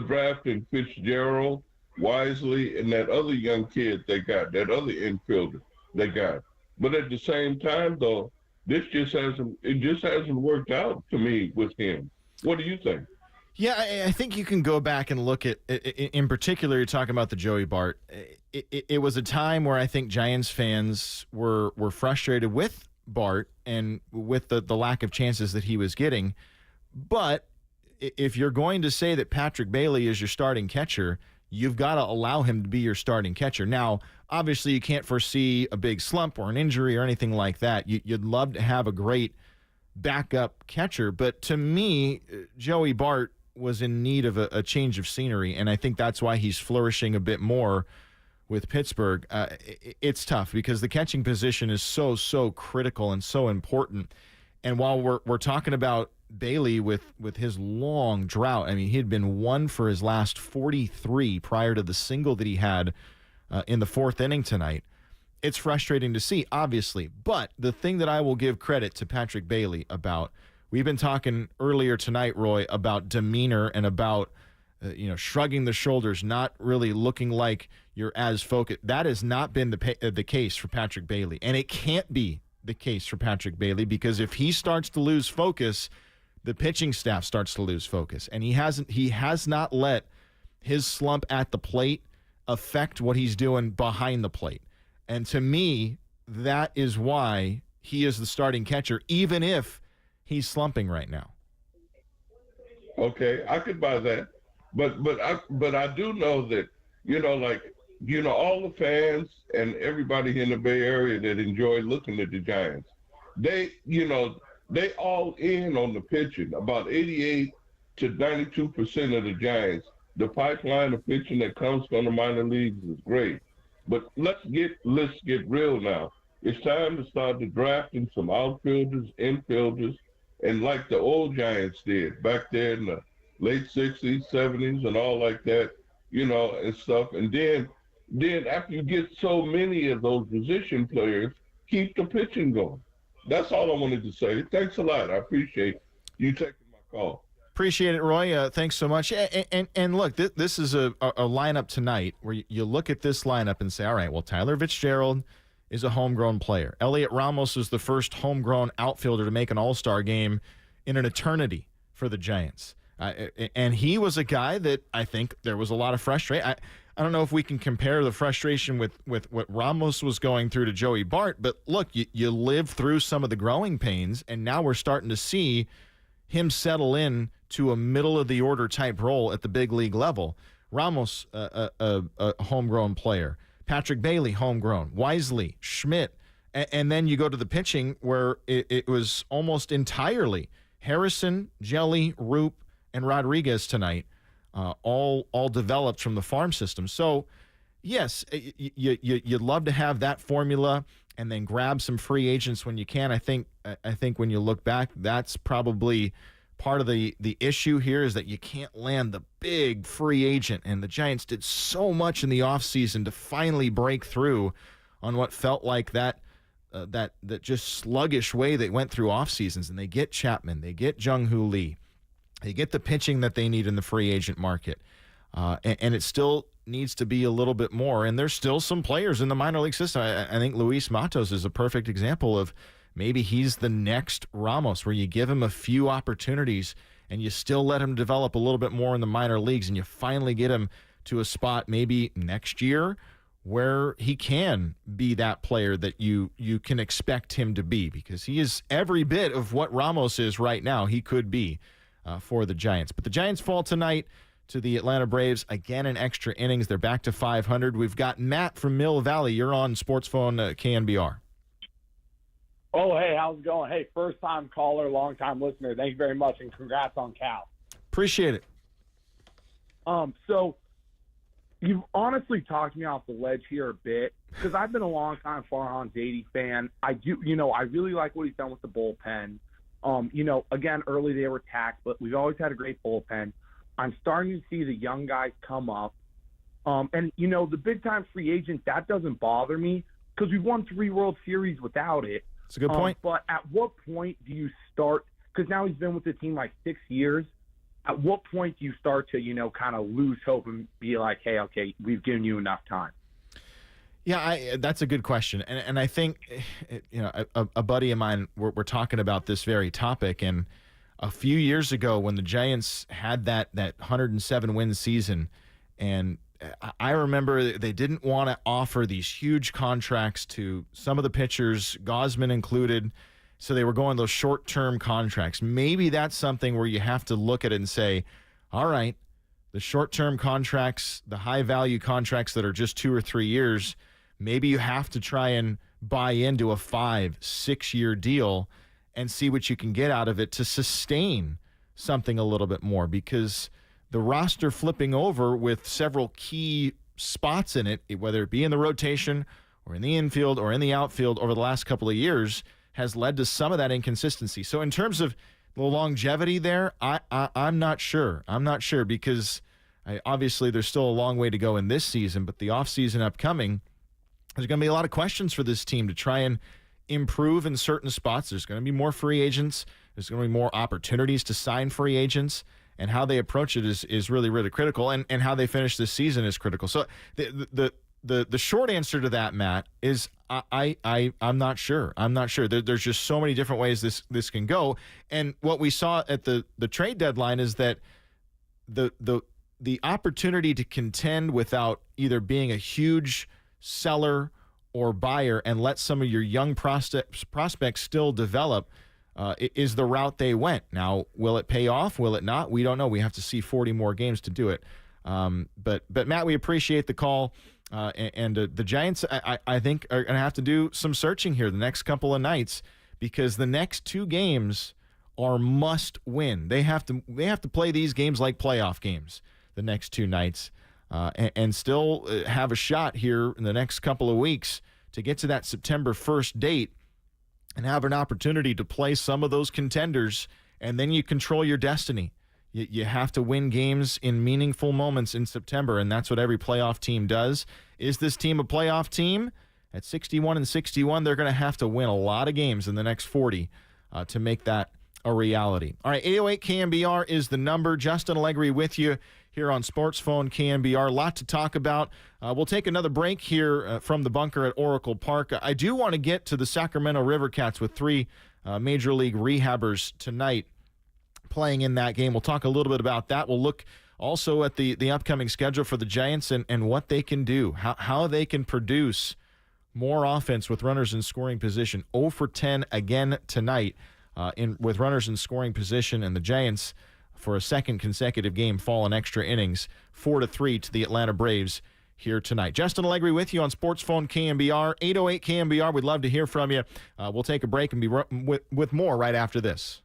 H: drafting Fitzgerald, Wisely, and that other young kid they got, that other infielder they got. But at the same time, though, it just hasn't worked out to me with him. What do you think?
C: Yeah, I think you can go back and look at, in particular, you're talking about the Joey Bart. It was a time where I think Giants fans were frustrated with Bart and with the lack of chances that he was getting. But if you're going to say that Patrick Bailey is your starting catcher, you've got to allow him to be your starting catcher. Now, obviously, you can't foresee a big slump or an injury or anything like that. You'd love to have a great backup catcher. But to me, Joey Bart was in need of a change of scenery, and I think that's why he's flourishing a bit more with Pittsburgh. It's tough because the catching position is so critical and so important. And while we're talking about Bailey with his long drought, I mean, he had been 1 for his last 43 prior to the single that he had in the 4th inning tonight. It's frustrating to see, obviously. But the thing that I will give credit to Patrick Bailey about, we've been talking earlier tonight, Roy, about demeanor and about shrugging the shoulders, not really looking like you're as focused. That has not been the case for Patrick Bailey, and it can't be the case for Patrick Bailey, because if he starts to lose focus, the pitching staff starts to lose focus, and he has not let his slump at the plate affect what he's doing behind the plate. And to me, that is why he is the starting catcher, even if he's slumping right now.
H: Okay, I could buy that, but I do know that all the fans and everybody in the Bay Area that enjoy looking at the Giants, they all in on the pitching. About 88 to 92% of the Giants, the pipeline of pitching that comes from the minor leagues is great. But let's get real now. It's time to start drafting some outfielders, infielders, and like the old Giants did back there in the late 60s, 70s, and all like that, and stuff. And then after you get so many of those position players, keep the pitching going. That's all I wanted to say. Thanks a lot. I appreciate you taking my call.
C: Appreciate it, Roy. Thanks so much. And look, this is a lineup tonight where you look at this lineup and say, all right, well, Tyler Fitzgerald is a homegrown player. Elliot Ramos is the first homegrown outfielder to make an all-star game in an eternity for the Giants. And he was a guy that I think there was a lot of frustration. I don't know if we can compare the frustration with what Ramos was going through to Joey Bart, but look, you lived through some of the growing pains, and now we're starting to see him settle in to a middle-of-the-order type role at the big league level. Ramos, a homegrown player. Patrick Bailey, homegrown. Wisely, Schmidt. And then you go to the pitching where it was almost entirely Harrison, Jelly, Roop, and Rodriguez tonight, all developed from the farm system. So, yes, you'd love to have that formula and then grab some free agents when you can. I think when you look back, that's probably part of the issue here, is that you can't land the big free agent. And the Giants did so much in the offseason to finally break through on what felt like that just sluggish way they went through off seasons. And they get Chapman, they get Jung-Hoo Lee, they get the pitching that they need in the free agent market. And it still needs to be a little bit more. And there's still some players in the minor league system. I think Luis Matos is a perfect example of maybe he's the next Ramos, where you give him a few opportunities and you still let him develop a little bit more in the minor leagues, and you finally get him to a spot maybe next year where he can be that player that you can expect him to be, because he is every bit of what Ramos is right now. He could be for the Giants. But the Giants fall tonight to the Atlanta Braves, again in extra innings. They're back to 500. We've got Matt from Mill Valley. You're on Sports Phone KNBR.
L: Oh, hey, how's it going? Hey, first-time caller, long-time listener. Thank you very much, and congrats on Cal.
C: Appreciate it.
L: So You've honestly talked me off the ledge here a bit because I've been a long time Farhan Zaidi fan. I really like what he's done with the bullpen. Again, early they were taxed, but we've always had a great bullpen. I'm starting to see the young guys come up. The big-time free agent, that doesn't bother me because we've won 3 World Series without it.
C: That's a good point.
L: But at what point do you start – because now he's been with the team like 6 years. At what point do you start to, kind of lose hope and be like, hey, okay, we've given you enough time?
C: Yeah, that's a good question. And I think, a buddy of mine, we're talking about this very topic. And a few years ago when the Giants had that 107-win season, and I remember they didn't want to offer these huge contracts to some of the pitchers, Gosman included, so they were going those short-term contracts. Maybe that's something where you have to look at it and say, all right, the short-term contracts, the high-value contracts that are just 2 or 3 years, maybe you have to try and buy into a 5-6 year deal and see what you can get out of it to sustain something a little bit more, because the roster flipping over with several key spots in it, whether it be in the rotation or in the infield or in the outfield over the last couple of years, has led to some of that inconsistency. So in terms of the longevity there, I'm not sure. I'm not sure because obviously there's still a long way to go in this season, but the offseason upcoming, there's going to be a lot of questions for this team to try and improve in certain spots. There's going to be more free agents. There's going to be more opportunities to sign free agents, and how they approach it is really, really critical, and how they finish this season is critical. So the short answer to that, Matt, is I'm not sure. I'm not sure. There's just so many different ways this can go. And what we saw at the trade deadline is that the opportunity to contend without either being a huge seller or buyer and let some of your young prospects still develop is the route they went. Now, will it pay off? Will it not? We don't know. We have to see 40 more games to do it. But Matt, we appreciate the call. And the Giants, I think, are going to have to do some searching here the next couple of nights, because the next 2 games are must win. They have to play these games like playoff games the next 2 nights. And still have a shot here in the next couple of weeks to get to that September 1st date and have an opportunity to play some of those contenders, and then you control your destiny. You have to win games in meaningful moments in September, and that's what every playoff team does. Is this team a playoff team? At 61-61, they're going to have to win a lot of games in the next 40 to make that a reality. All right, 808 KNBR is the number. Justin Allegri with you here on Sports Phone KNBR. A lot to talk about. We'll take another break here from the bunker at Oracle Park. I do want to get to the Sacramento River Cats with 3 Major League rehabbers tonight playing in that game. We'll talk a little bit about that. We'll look also at the upcoming schedule for the Giants and what they can do, how they can produce more offense with runners in scoring position. 0 for 10 again tonight with runners in scoring position, and the Giants, for a second consecutive game, fall in extra innings, 4-3 to the Atlanta Braves here tonight. Justin Allegri with you on Sports Phone KNBR, 808 KNBR. We'd love to hear from you. We'll take a break and be with more right after this.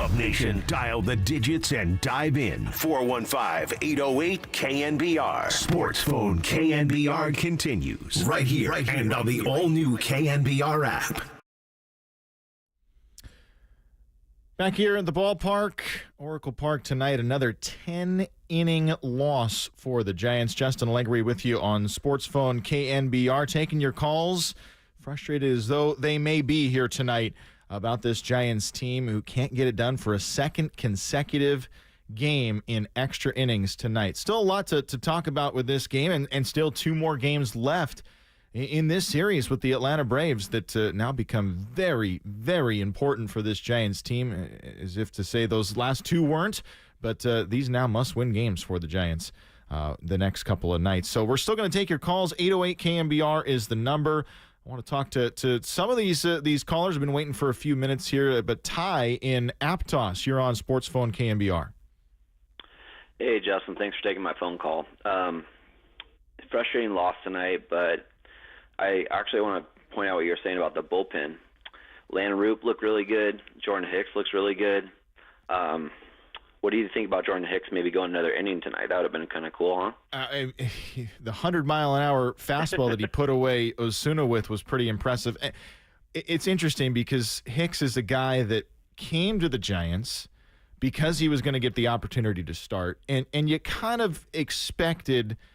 A: Dub Nation. Dial the digits and dive in. 415-808-KNBR. Sports Phone KNBR continues right here and on the all-new KNBR app.
C: Back here at the ballpark, Oracle Park tonight, another 10-inning loss for the Giants. Justin Allegri with you on Sports Phone KNBR, taking your calls, frustrated as though they may be here tonight about this Giants team who can't get it done for a second consecutive game in extra innings tonight. Still a lot to talk about with this game, and still 2 more games left in this series with the Atlanta Braves that now become very, very important for this Giants team, as if to say those last 2 weren't, but these now must-win games for the Giants the next couple of nights. So we're still going to take your calls. 808-KNBR is the number. I want to talk to some of these callers. Have been waiting for a few minutes here, but Ty in Aptos, you're on Sports Phone KNBR.
M: Hey, Justin, thanks for taking my phone call. Frustrating loss tonight, but I actually want to point out what you were saying about the bullpen. Landon Roop looked really good. Jordan Hicks looks really good. What do you think about Jordan Hicks maybe going another inning tonight? That would have been kind of cool, huh?
C: The 100-mile-an-hour fastball that he put away Osuna with was pretty impressive. It's interesting because Hicks is a guy that came to the Giants because he was going to get the opportunity to start, and you kind of expected –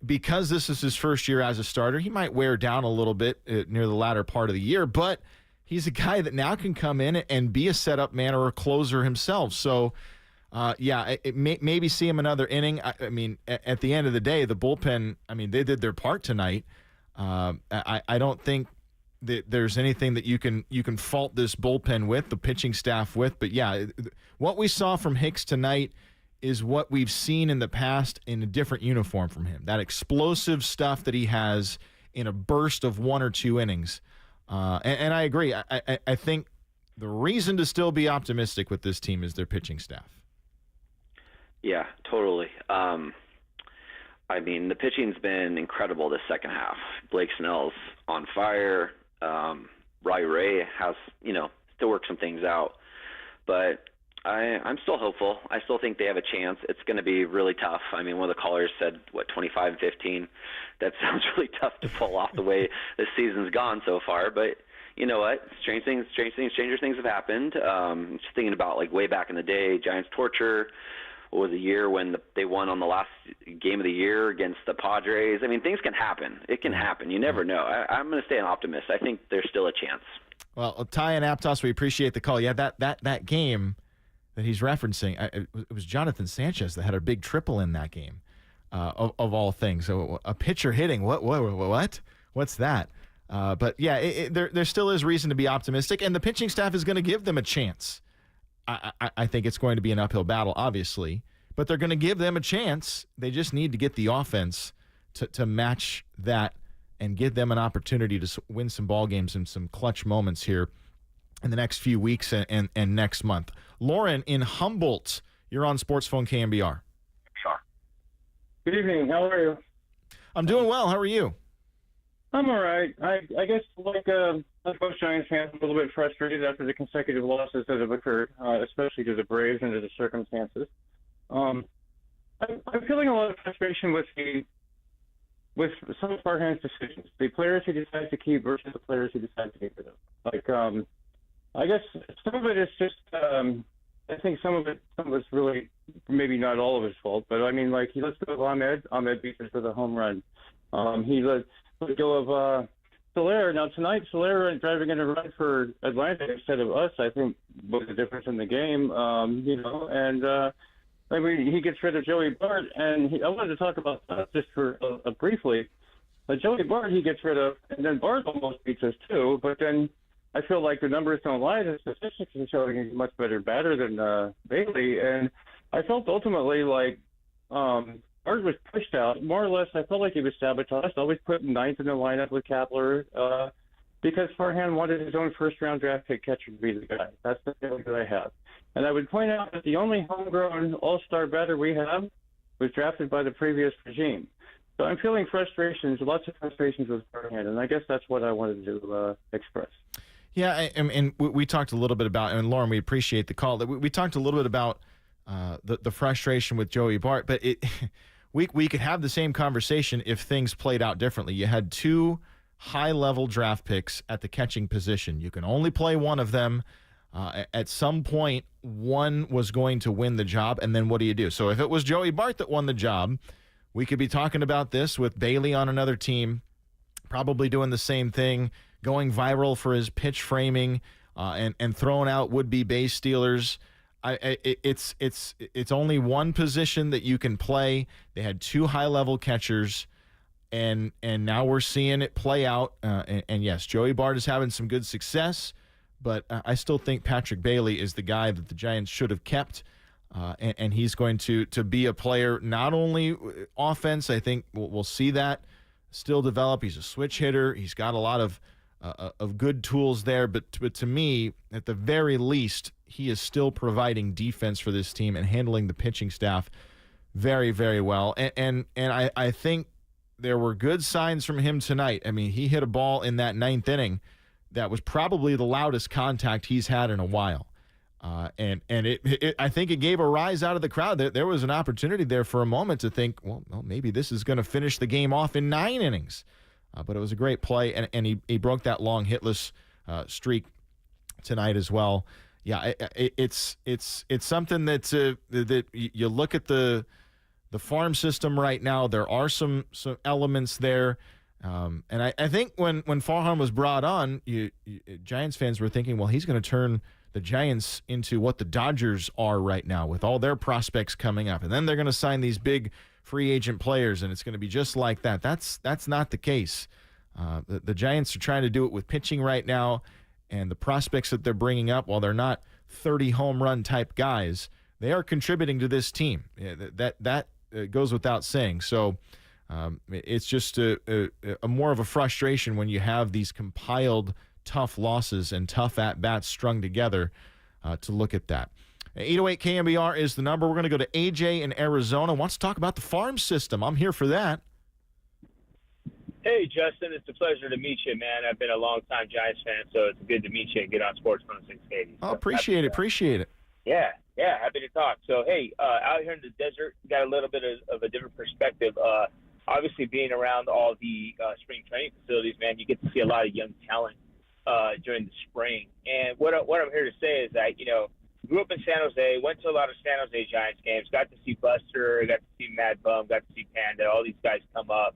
C: because this is his first year as a starter, he might wear down a little bit near the latter part of the year, but he's a guy that now can come in and be a setup man or a closer himself. So, maybe see him another inning. I mean, at the end of the day, the bullpen, I mean, they did their part tonight. I don't think that there's anything that you can fault this bullpen with, the pitching staff with. But, yeah, what we saw from Hicks tonight is what we've seen in the past in a different uniform from him. That explosive stuff that he has in a burst of 1 or 2 innings. And I agree. I think the reason to still be optimistic with this team is their pitching staff.
M: Yeah, totally. I mean, the pitching's been incredible this second half. Blake Snell's on fire. Ray has, still worked some things out. But I'm still hopeful. I still think they have a chance. It's going to be really tough. I mean, one of the callers said, 25-15? That sounds really tough to pull off the way the season's gone so far. But you know what? Stranger things have happened. Just thinking about, way back in the day, Giants torture. What was the year when they won on the last game of the year against the Padres? I mean, things can happen. It can happen. You never know. I'm going to stay an optimist. I think there's still a chance. Well,
C: Ty and Aptos, we appreciate the call. Yeah, that game that he's referencing, it was Jonathan Sanchez that had a big triple in that game, of all things. So a pitcher hitting, what? What's that? But yeah, there still is reason to be optimistic, and the pitching staff is going to give them a chance. I think it's going to be an uphill battle, obviously, but they're going to give them a chance. They just need to get the offense to match that and give them an opportunity to win some ball games and some clutch moments here in the next few weeks and next month. Lauren in Humboldt, you're on Sports Phone KNBR.
N: Good evening. How are you?
C: I'm doing well. How are you?
N: I'm all right. I guess like most Giants fans, a little bit frustrated after the consecutive losses that have occurred, especially to the Braves and to the circumstances. I'm feeling a lot of frustration with some of Farhan's decisions, the players he decides to keep versus the players he decides to get rid of. I guess some of it is just, I think some of it's really maybe not all of his fault, but I mean, he lets go of Ahmed beats us with a home run. He let go of Soler. Now tonight, Soler driving in a run for Atlanta instead of us, I think, was the difference in the game. I mean, he gets rid of Joey Bart, and I wanted to talk about that just for briefly. Joey Bart he gets rid of, and then Bart almost beats us too, but then I feel like the numbers don't lie. The statistics are showing he's a much better batter than Bailey, and I felt ultimately Bart was pushed out. More or less, I felt like he was sabotaged. Always put ninth in the lineup with Kapler because Farhan wanted his own first-round draft pick catcher to be the guy. That's the feeling that I have. And I would point out that the only homegrown all-star batter we have was drafted by the previous regime. So I'm feeling lots of frustrations with Farhan, and I guess that's what I wanted to express.
C: Yeah, and we talked a little bit about, and Lauren, we appreciate the call. We talked a little bit about the frustration with Joey Bart, but we could have the same conversation if things played out differently. You had 2 high-level draft picks at the catching position. You can only play one of them. At some point, one was going to win the job, and then what do? So if it was Joey Bart that won the job, we could be talking about this with Bailey on another team, probably doing the same thing, going viral for his pitch framing and throwing out would-be base stealers. It's only one position that you can play. They had 2 high-level catchers, and now we're seeing it play out. And yes, Joey Bart is having some good success, but I still think Patrick Bailey is the guy that the Giants should have kept, and he's going to be a player not only offense. I think we'll see that still develop. He's a switch hitter. He's got a lot of good tools there, but to me, at the very least, he is still providing defense for this team and handling the pitching staff very, very well. And I think there were good signs from him tonight. I mean, he hit a ball in that 9th inning that was probably the loudest contact he's had in a while. And I think it gave a rise out of the crowd. There was an opportunity there for a moment to think, well, maybe this is going to finish the game off in 9 innings. But it was a great play, and he broke that long hitless streak tonight as well. Yeah, it's something that you look at the farm system right now. There are some elements there, and I think when Farhan was brought on, Giants fans were thinking, well, he's going to turn the Giants into what the Dodgers are right now with all their prospects coming up, and then they're going to sign these big free agent players, and it's going to be just like that. That's not the case. The Giants are trying to do it with pitching right now, and the prospects that they're bringing up, while they're not 30 home run type guys, they are contributing to this team. That goes without saying. So it's just a more of a frustration when you have these compiled tough losses and tough at-bats strung together to look at that. 808 KNBR is the number. We're going to go to AJ in Arizona. Wants to talk about the farm system. I'm here for that.
O: Hey, Justin. It's a pleasure to meet you, man. I've been a long-time Giants fan, so it's good to meet you and get on Sports Phone 680.
C: Oh, appreciate it.
O: Yeah, happy to talk. So, hey, out here in the desert, got a little bit of a different perspective. Obviously, being around all the spring training facilities, man, you get to see a lot of young talent during the spring. And what I'm here to say is that, grew up in San Jose, went to a lot of San Jose Giants games, got to see Buster, got to see Mad Bum, got to see Panda, all these guys come up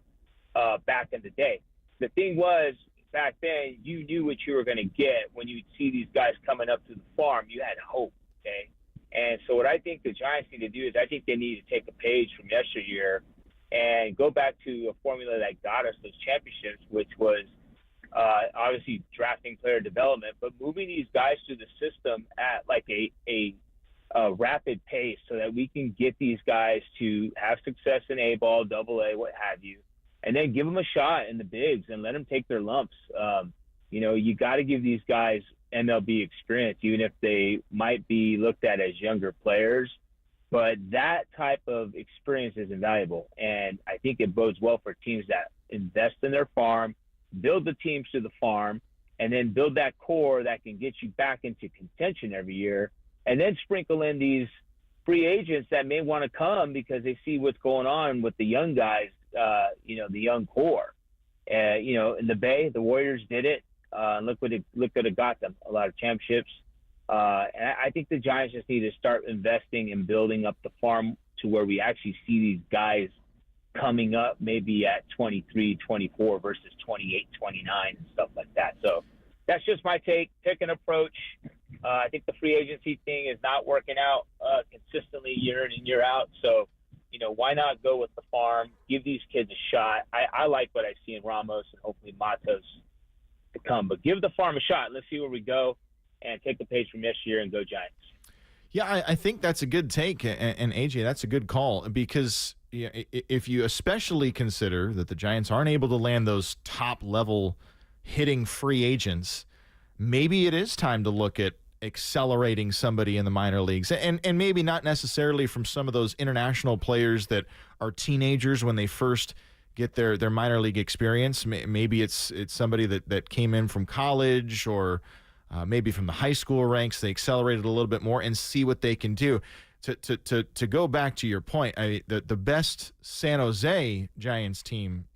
O: back in the day. The thing was, back then, you knew what you were going to get when you'd see these guys coming up to the farm. You had hope, okay? And so what I think the Giants need to do is I think they need to take a page from yesteryear and go back to a formula that got us those championships, which was obviously drafting player development, but moving these guys through the system at like a rapid pace so that we can get these guys to have success in A-ball, AA, what have you, and then give them a shot in the bigs and let them take their lumps. You got to give these guys MLB experience, even if they might be looked at as younger players. But that type of experience is invaluable, and I think it bodes well for teams that invest in their farm, build the teams to the farm, and then build that core that can get you back into contention every year, and then sprinkle in these free agents that may want to come because they see what's going on with the young guys, the young core. In the Bay, the Warriors did it. Look what it got them, a lot of championships. And I think the Giants just need to start investing and building up the farm to where we actually see these guys coming up maybe at 23, 24 versus 28, 29 and stuff like that. So that's just my take an approach. I think the free agency thing is not working out consistently year in and year out. So, why not go with the farm, give these kids a shot. I like what I see in Ramos and hopefully Matos to come, but give the farm a shot. Let's see where we go and take the page from yesteryear and go Giants.
C: Yeah, I think that's a good take, and AJ, that's a good call, because if you especially consider that the Giants aren't able to land those top-level hitting free agents, maybe it is time to look at accelerating somebody in the minor leagues, and maybe not necessarily from some of those international players that are teenagers when they first get their minor league experience. Maybe it's somebody that came in from college or maybe from the high school ranks, they accelerated a little bit more and see what they can do. To go back to your point, the best San Jose Giants team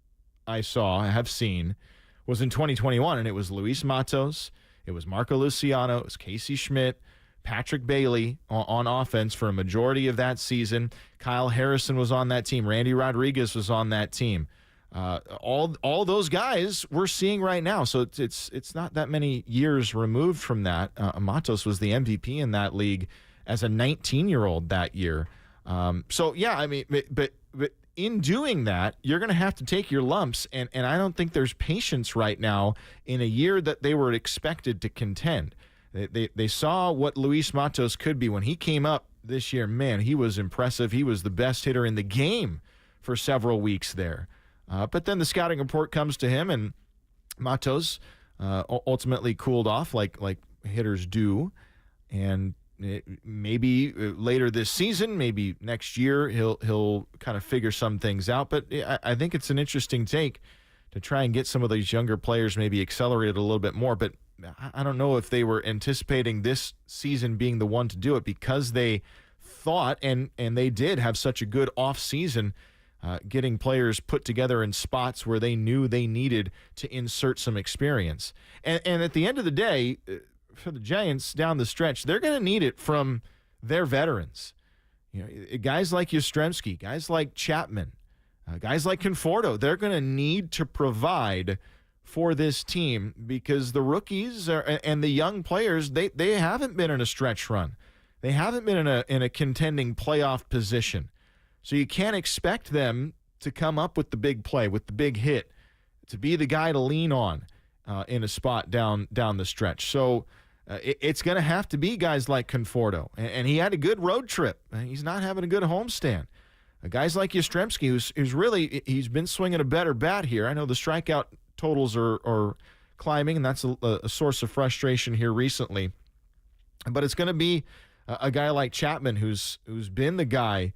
C: I have seen, was in 2021, and it was Luis Matos, it was Marco Luciano, it was Casey Schmidt, Patrick Bailey on offense for a majority of that season. Kyle Harrison was on that team. Randy Rodriguez was on that team. All those guys we're seeing right now. So it's not that many years removed from that. Matos was the MVP in that league as a 19-year-old that year. So yeah, I mean, but in doing that, you're going to have to take your lumps, and I don't think there's patience right now in a year that they were expected to contend. They saw what Luis Matos could be when he came up this year. Man, he was impressive. He was the best hitter in the game for several weeks there. But then the scouting report comes to him, and Matos ultimately cooled off like hitters do. And maybe later this season, maybe next year, he'll kind of figure some things out. But I think it's an interesting take to try and get some of these younger players maybe accelerated a little bit more. But I don't know if they were anticipating this season being the one to do it, because they thought, and they did have such a good off season, getting players put together in spots where they knew they needed to insert some experience. And at the end of the day, for the Giants down the stretch, they're going to need it from their veterans. You know, guys like Yastrzemski, guys like Chapman, guys like Conforto, they're going to need to provide for this team, because the rookies and the young players, they haven't been in a stretch run. They haven't been in a contending playoff position. So you can't expect them to come up with the big play, with the big hit, to be the guy to lean on in a spot down the stretch. So it's going to have to be guys like Conforto. And he had a good road trip. He's not having a good homestand. Guys like Yastrzemski, who's really, he's been swinging a better bat here. I know the strikeout totals are climbing, and that's a source of frustration here recently. But it's going to be a guy like Chapman who's been the guy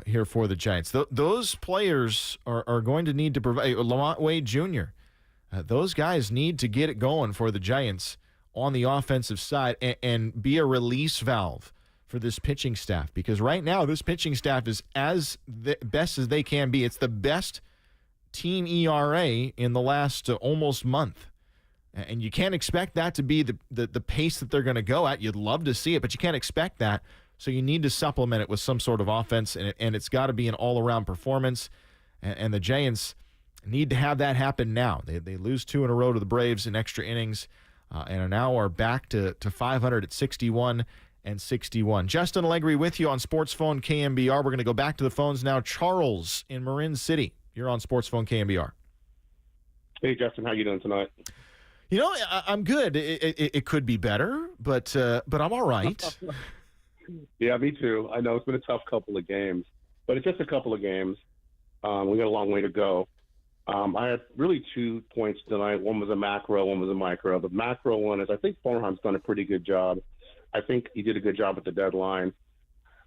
C: here for the Giants. Those players are going to need to provide. Lamont Wade Jr., those guys need to get it going for the Giants on the offensive side and be a release valve for this pitching staff, because right now this pitching staff is as best as they can be. It's the best team ERA in the last almost month. And you can't expect that to be the pace that they're going to go at. You'd love to see it, but you can't expect that. So you need to supplement it with some sort of offense, and it's got to be an all-around performance. And the Giants need to have that happen now. They lose 2 in a row to the Braves in extra innings, and now are back to 500 at 61 and 61. Justin Allegri with you on Sports Phone KNBR. We're going to go back to the phones now. Charles in Marin City. You're on Sports Phone KNBR.
P: Hey, Justin, how you doing tonight?
C: You know, I'm good. It could be better, but I'm all right.
P: Yeah, me too. I know it's been a tough couple of games, but it's just a couple of games. We got a long way to go. I had really 2 points tonight. One was a macro, one was a micro. The macro one is I think Farhan's done a pretty good job. I think he did a good job at the deadline.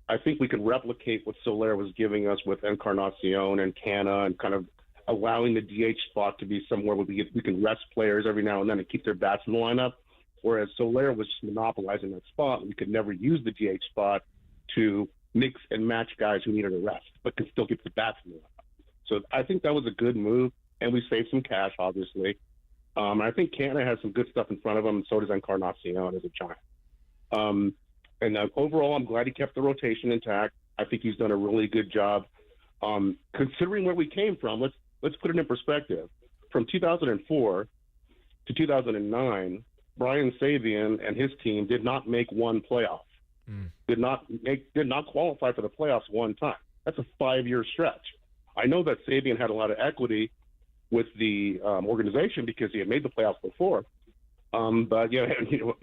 P: I think we could replicate what Soler was giving us with Encarnacion and Canna, and kind of allowing the DH spot to be somewhere where we can rest players every now and then and keep their bats in the lineup. Whereas Soler was just monopolizing that spot. We could never use the DH spot to mix and match guys who needed a rest, but could still keep the bats in the lineup. So I think that was a good move, and we saved some cash, obviously. I think Canna has some good stuff in front of him, and so does Encarnacion as a Giant. And overall, I'm glad he kept the rotation intact. I think he's done a really good job. Considering where we came from, let's put it in perspective. From 2004 to 2009, Brian Sabian and his team did not make one playoff. Did not qualify for the playoffs one time. That's a 5-year stretch. I know that Sabian had a lot of equity with the organization because he had made the playoffs before. But yeah,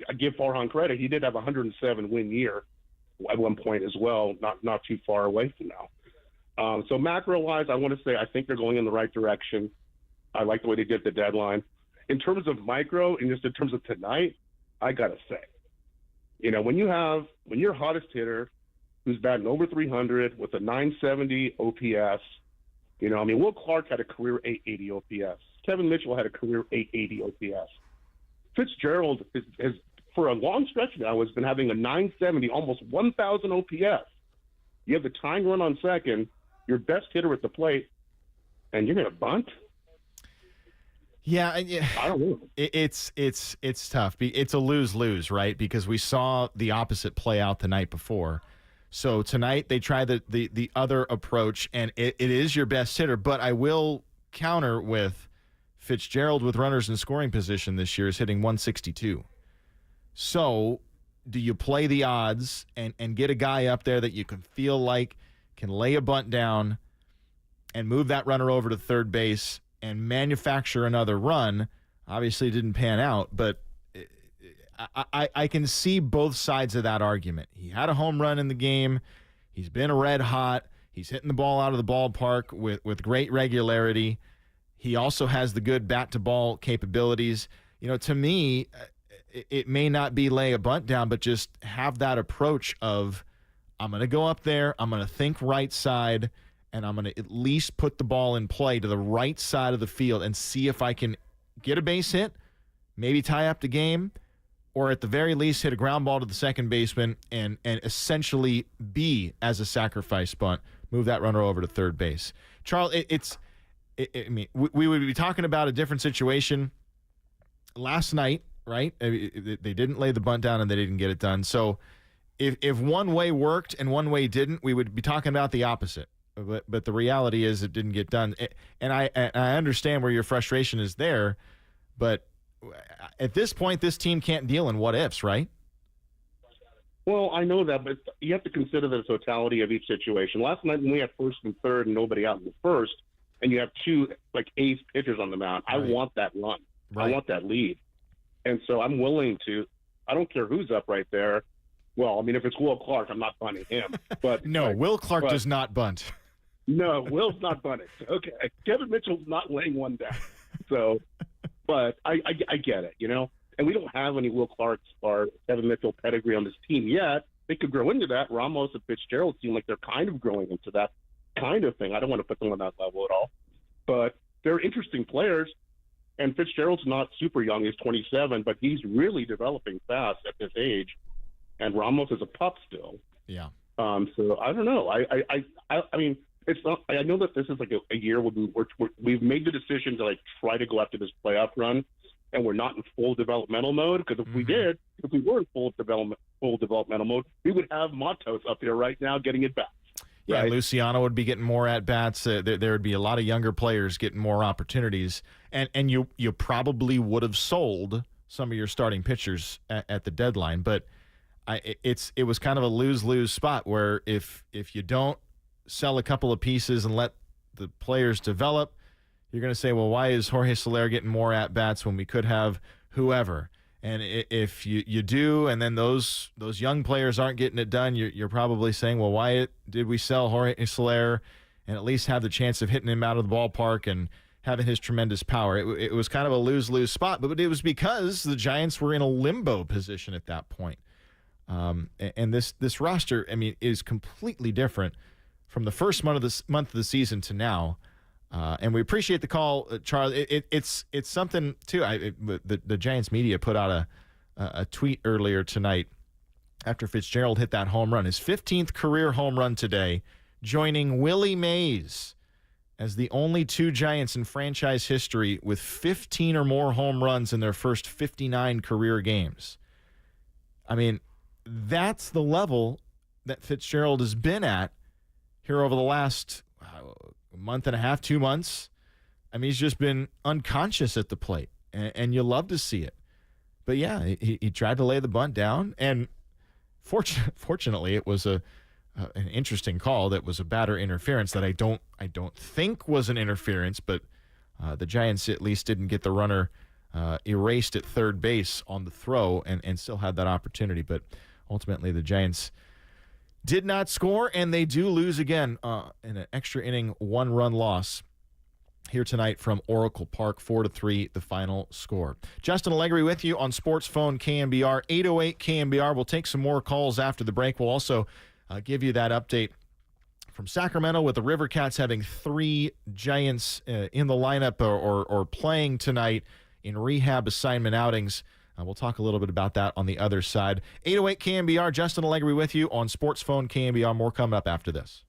P: I give Farhan credit. He did have a 107 win year at one point as well, not too far away from now. So macro-wise, I want to say I think they're going in the right direction. I like the way they did the deadline. In terms of micro, and just in terms of tonight, I got to say, when your hottest hitter who's batting over 300 with a 970 OPS, Will Clark had a career 880 OPS. Kevin Mitchell had a career 880 OPS. Fitzgerald has for a long stretch now has been having a 970, almost 1,000 OPS. You have the tying run on second, your best hitter at the plate, and you're going to bunt?
C: Yeah,
P: I don't know.
C: It's tough. It's a lose-lose, right? Because we saw the opposite play out the night before. So tonight they try the other approach, and it is your best hitter. But I will counter with Fitzgerald with runners in scoring position this year is hitting 162. So do you play the odds and get a guy up there that you can feel like can lay a bunt down and move that runner over to third base and manufacture another run? Obviously it didn't pan out, but I can see both sides of that argument. He had a home run in the game. He's been red hot. He's hitting the ball out of the ballpark with great regularity. He also has the good bat-to-ball capabilities. You know, to me, it may not be lay a bunt down, but just have that approach of, I'm going to go up there, I'm going to think right side, and I'm going to at least put the ball in play to the right side of the field and see if I can get a base hit, maybe tie up the game, or at the very least hit a ground ball to the second baseman and essentially be, as a sacrifice bunt, move that runner over to third base. Charles, I mean, we would be talking about a different situation last night, right? They didn't lay the bunt down and they didn't get it done. So if one way worked and one way didn't, we would be talking about the opposite. But the reality is it didn't get done. And I understand where your frustration is there, but at this point, this team can't deal in what ifs, right?
P: Well, I know that, but you have to consider the totality of each situation. Last night when we had first and third and nobody out in the first, and you have two like ace pitchers on the mound, right. I want that run. Right. I want that lead. And so I'm willing to, I don't care who's up right there. Well, I mean, if it's Will Clark, I'm not bunting him. But
C: no, Will Clark does not bunt.
P: No, Will's not bunting. Okay. Kevin Mitchell's not laying one down. So, but I get it, you know? And we don't have any Will Clarks or Kevin Mitchell pedigree on this team yet. They could grow into that. Ramos and Fitzgerald seem like they're kind of growing into that kind of thing. I don't want to put them on that level at all. But they're interesting players. And Fitzgerald's not super young. He's 27, but he's really developing fast at this age. And Ramos is a pup still.
C: Yeah.
P: So I don't know. I mean, it's not. I know that this is like a year when we've made the decision to like try to go after this playoff run, and we're not in full developmental mode. Because if we did, if we were in full developmental mode, we would have Matos up there right now getting it back.
C: Yeah,
P: right?
C: Luciano would be getting more at-bats. There would be a lot of younger players getting more opportunities. And you probably would have sold some of your starting pitchers at the deadline. But it was kind of a lose-lose spot where if you don't sell a couple of pieces and let the players develop, you're going to say, well, why is Jorge Soler getting more at-bats when we could have whoever? And if you do, and then those young players aren't getting it done, you're probably saying, well, why did we sell Jorge Soler and at least have the chance of hitting him out of the ballpark and having his tremendous power? It was kind of a lose-lose spot, but it was because the Giants were in a limbo position at that point. And this roster, I mean, is completely different from the first month of the season to now. And we appreciate the call, Charles. It's something too. The Giants media put out a tweet earlier tonight after Fitzgerald hit that home run, his 15th career home run today, joining Willie Mays as the only two Giants in franchise history with 15 or more home runs in their first 59 career games. I mean, that's the level that Fitzgerald has been at here over the last month and a half, 2 months. I mean, he's just been unconscious at the plate, and you love to see it. But yeah, he tried to lay the bunt down, and fortunately, it was an interesting call that was a batter interference that I don't think was an interference, but the Giants at least didn't get the runner erased at third base on the throw and still had that opportunity. But ultimately, the Giants did not score, and they do lose again in an extra inning, 1-run loss here tonight from Oracle Park, 4-3, the final score. Justin Allegri with you on Sports Phone KNBR, 808 KNBR. We'll take some more calls after the break. We'll also give you that update from Sacramento with the River Cats having 3 Giants in the lineup or playing tonight in rehab assignment outings. We'll talk a little bit about that on the other side. 808 KNBR, Justin Allegri with you on Sports Phone KNBR. More coming up after this.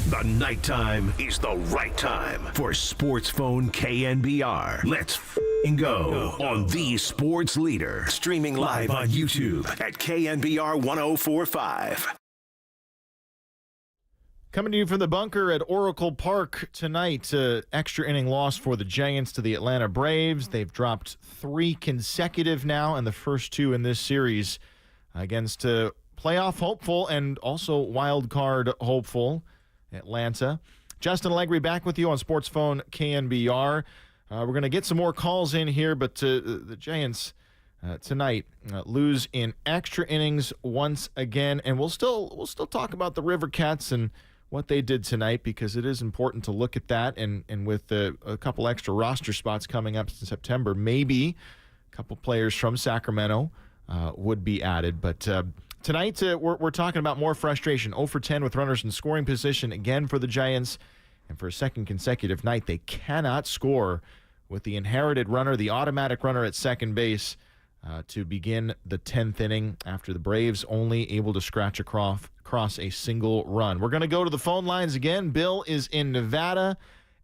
A: The nighttime is the right time for Sports Phone KNBR. Let's f***ing go on the sports leader. Streaming live on YouTube at KNBR 1045.
C: Coming to you from the bunker at Oracle Park tonight, extra inning loss for the Giants to the Atlanta Braves. They've dropped 3 consecutive now, and the first 2 in this series against playoff hopeful and also wild card hopeful Atlanta. Justin Allegri back with you on Sports Phone KNBR. We're going to get some more calls in here, but the Giants tonight lose in extra innings once again, and we'll still talk about the River Cats and what they did tonight, because it is important to look at that, and with a couple extra roster spots coming up in September, maybe a couple players from Sacramento would be added. But tonight we're talking about more frustration. 0 for 10 with runners in scoring position again for the Giants, and for a second consecutive night they cannot score with the inherited runner, the automatic runner at second base, to begin the 10th inning after the Braves only able to scratch across a single run. We're going to go to the phone lines again. Bill is in Nevada,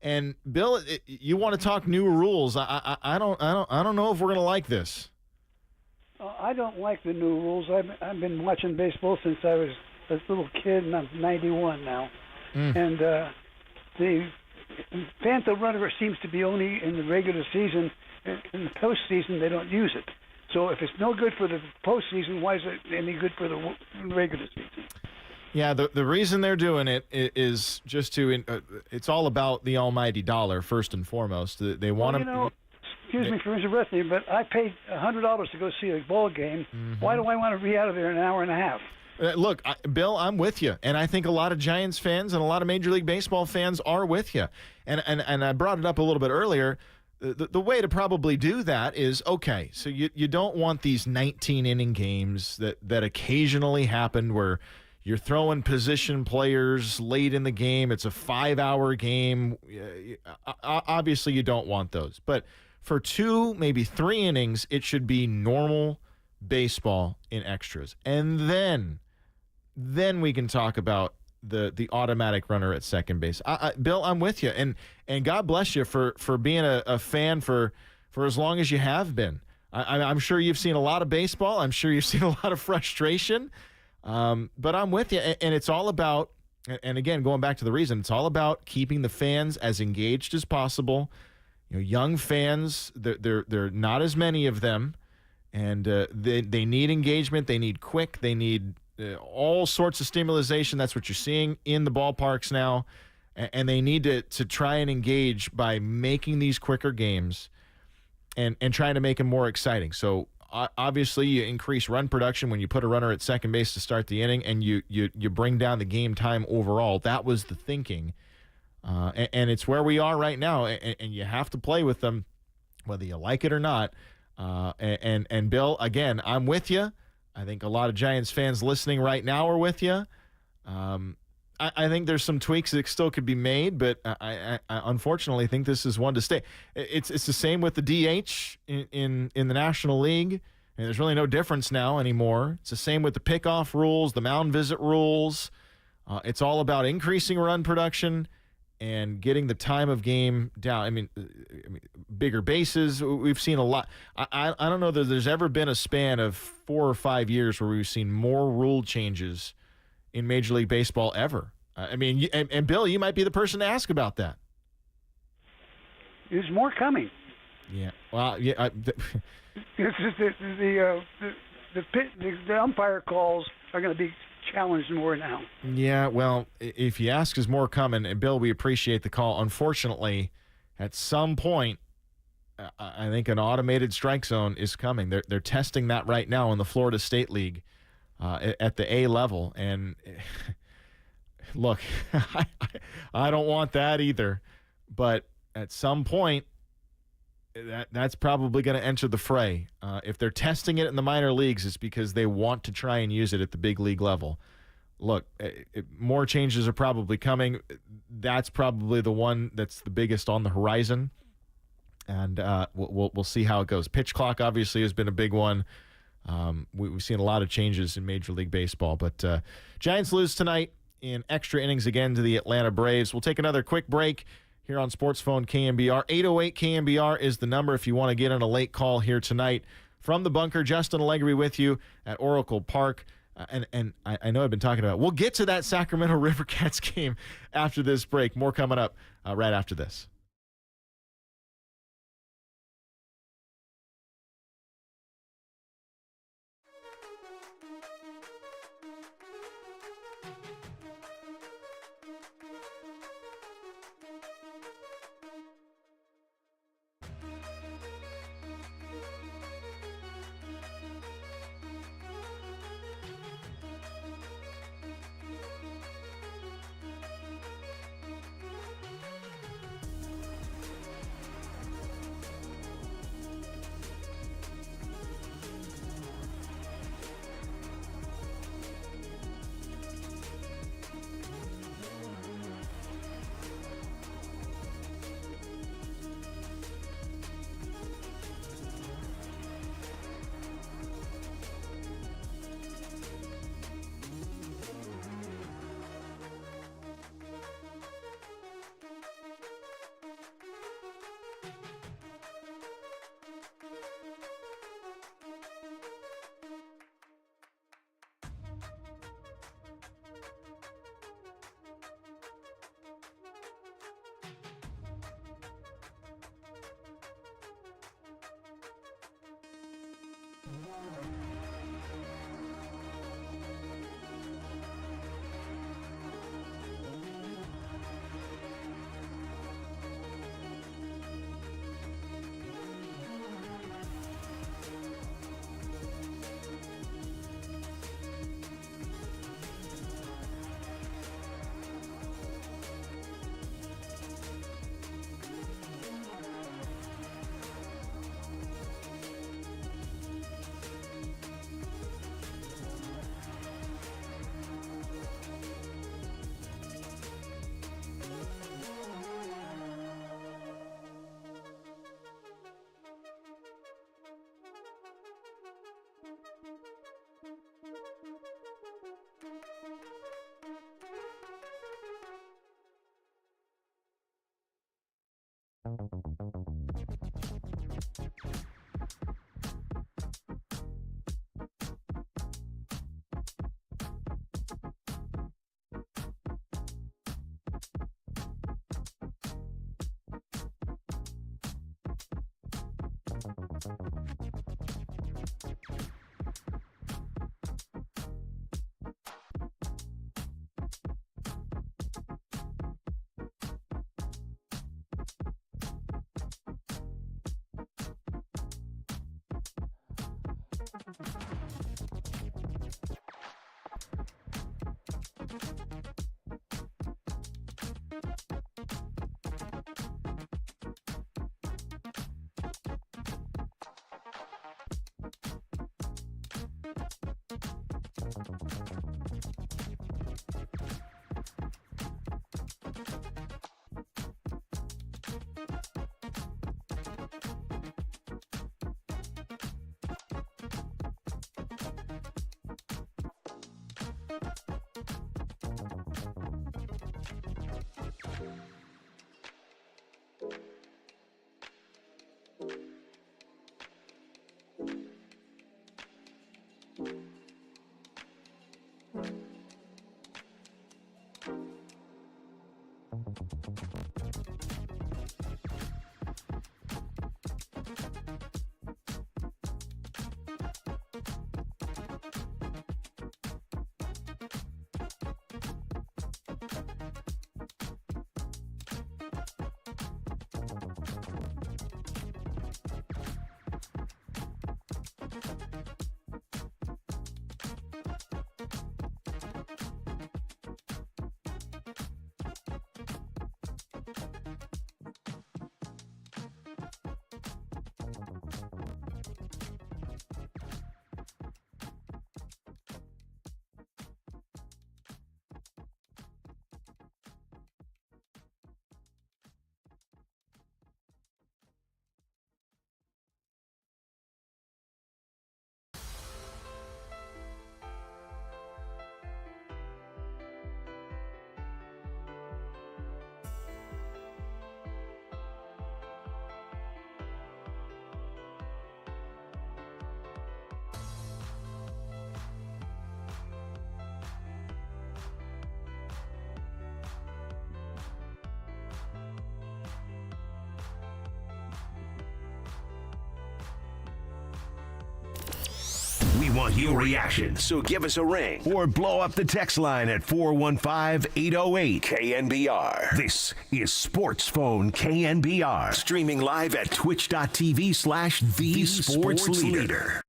C: and Bill, you want to talk new rules? I don't know if we're going to like this.
Q: I don't like the new rules. I've been watching baseball since I was a little kid, and I'm 91 now. And the phantom runner seems to be only in the regular season. In the postseason, they don't use it. So if it's no good for the postseason, why is it any good for the regular season?
C: Yeah, the reason they're doing it is just to it's all about the almighty dollar, first and foremost. They want to...
Q: Excuse me for interrupting you, but I paid $100 to go see a ball game. Why do I want to be out of there in an hour and a half?
C: Look, Bill, I'm with you, and I think a lot of Giants fans and a lot of Major League Baseball fans are with you. And I brought it up a little bit earlier. The way to probably do that is, okay, so you don't want these 19-inning games that occasionally happen where you're throwing position players late in the game. It's a 5-hour game. Obviously, you don't want those. But for 2, maybe 3 innings, it should be normal baseball in extras. And then we can talk about the automatic runner at second base. Bill, I'm with you, and God bless you for being a fan for as long as you have been. I'm sure you've seen a lot of baseball. I'm sure you've seen a lot of frustration, but I'm with you, and it's all about, and again, going back to the reason, it's all about keeping the fans as engaged as possible. You know, young fans, they're not as many of them, and they need engagement. They need quick. They need all sorts of stimulation. That's what you're seeing in the ballparks now, and they need to try and engage by making these quicker games and trying to make them more exciting. So obviously you increase run production when you put a runner at second base to start the inning, and you bring down the game time overall. That was the thinking, and it's where we are right now, and you have to play with them whether you like it or not. And Bill, again, I'm with you. I think a lot of Giants fans listening right now are with you. I think there's some tweaks that still could be made, but I unfortunately think this is one to stay. It's the same with the DH in the National League, and there's really no difference now anymore. It's the same with the pickoff rules, the mound visit rules. It's all about increasing run production and getting the time of game down. I mean, bigger bases. We've seen a lot. I don't know that there's ever been a span of 4 or 5 years where we've seen more rule changes in Major League Baseball ever. I mean, and Bill, you might be the person to ask about that.
Q: There's more coming.
C: Yeah. Well, yeah.
Q: It's just the umpire calls are going to be challenged more now.
C: Yeah, well, if you ask, is more coming. And Bill, we appreciate the call. Unfortunately, at some point, I think an automated strike zone is coming. They're testing that right now in the Florida State League at the A level. And look, I don't want that either. But at some point, that's probably going to enter the fray. If they're testing it in the minor leagues, it's because they want to try and use it at the big league level. Look, more changes are probably coming. That's probably the one that's the biggest on the horizon, and we'll see how it goes. Pitch clock obviously has been a big one. We've seen a lot of changes in Major League Baseball, but Giants lose tonight. in extra innings again to the Atlanta Braves. We'll take another quick break here on Sports Phone KNBR. 808 KNBR is the number if you want to get on a late call here tonight. From the bunker, Justin Allegri with you at Oracle Park. And I know I've been talking about it. We'll get to that Sacramento River Cats game after this break. More coming up right after this.
A: want your reaction, so give us a ring or blow up the text line at 415-808-KNBR. This is Sports Phone KNBR, streaming live at twitch.tv/The Sports Leader.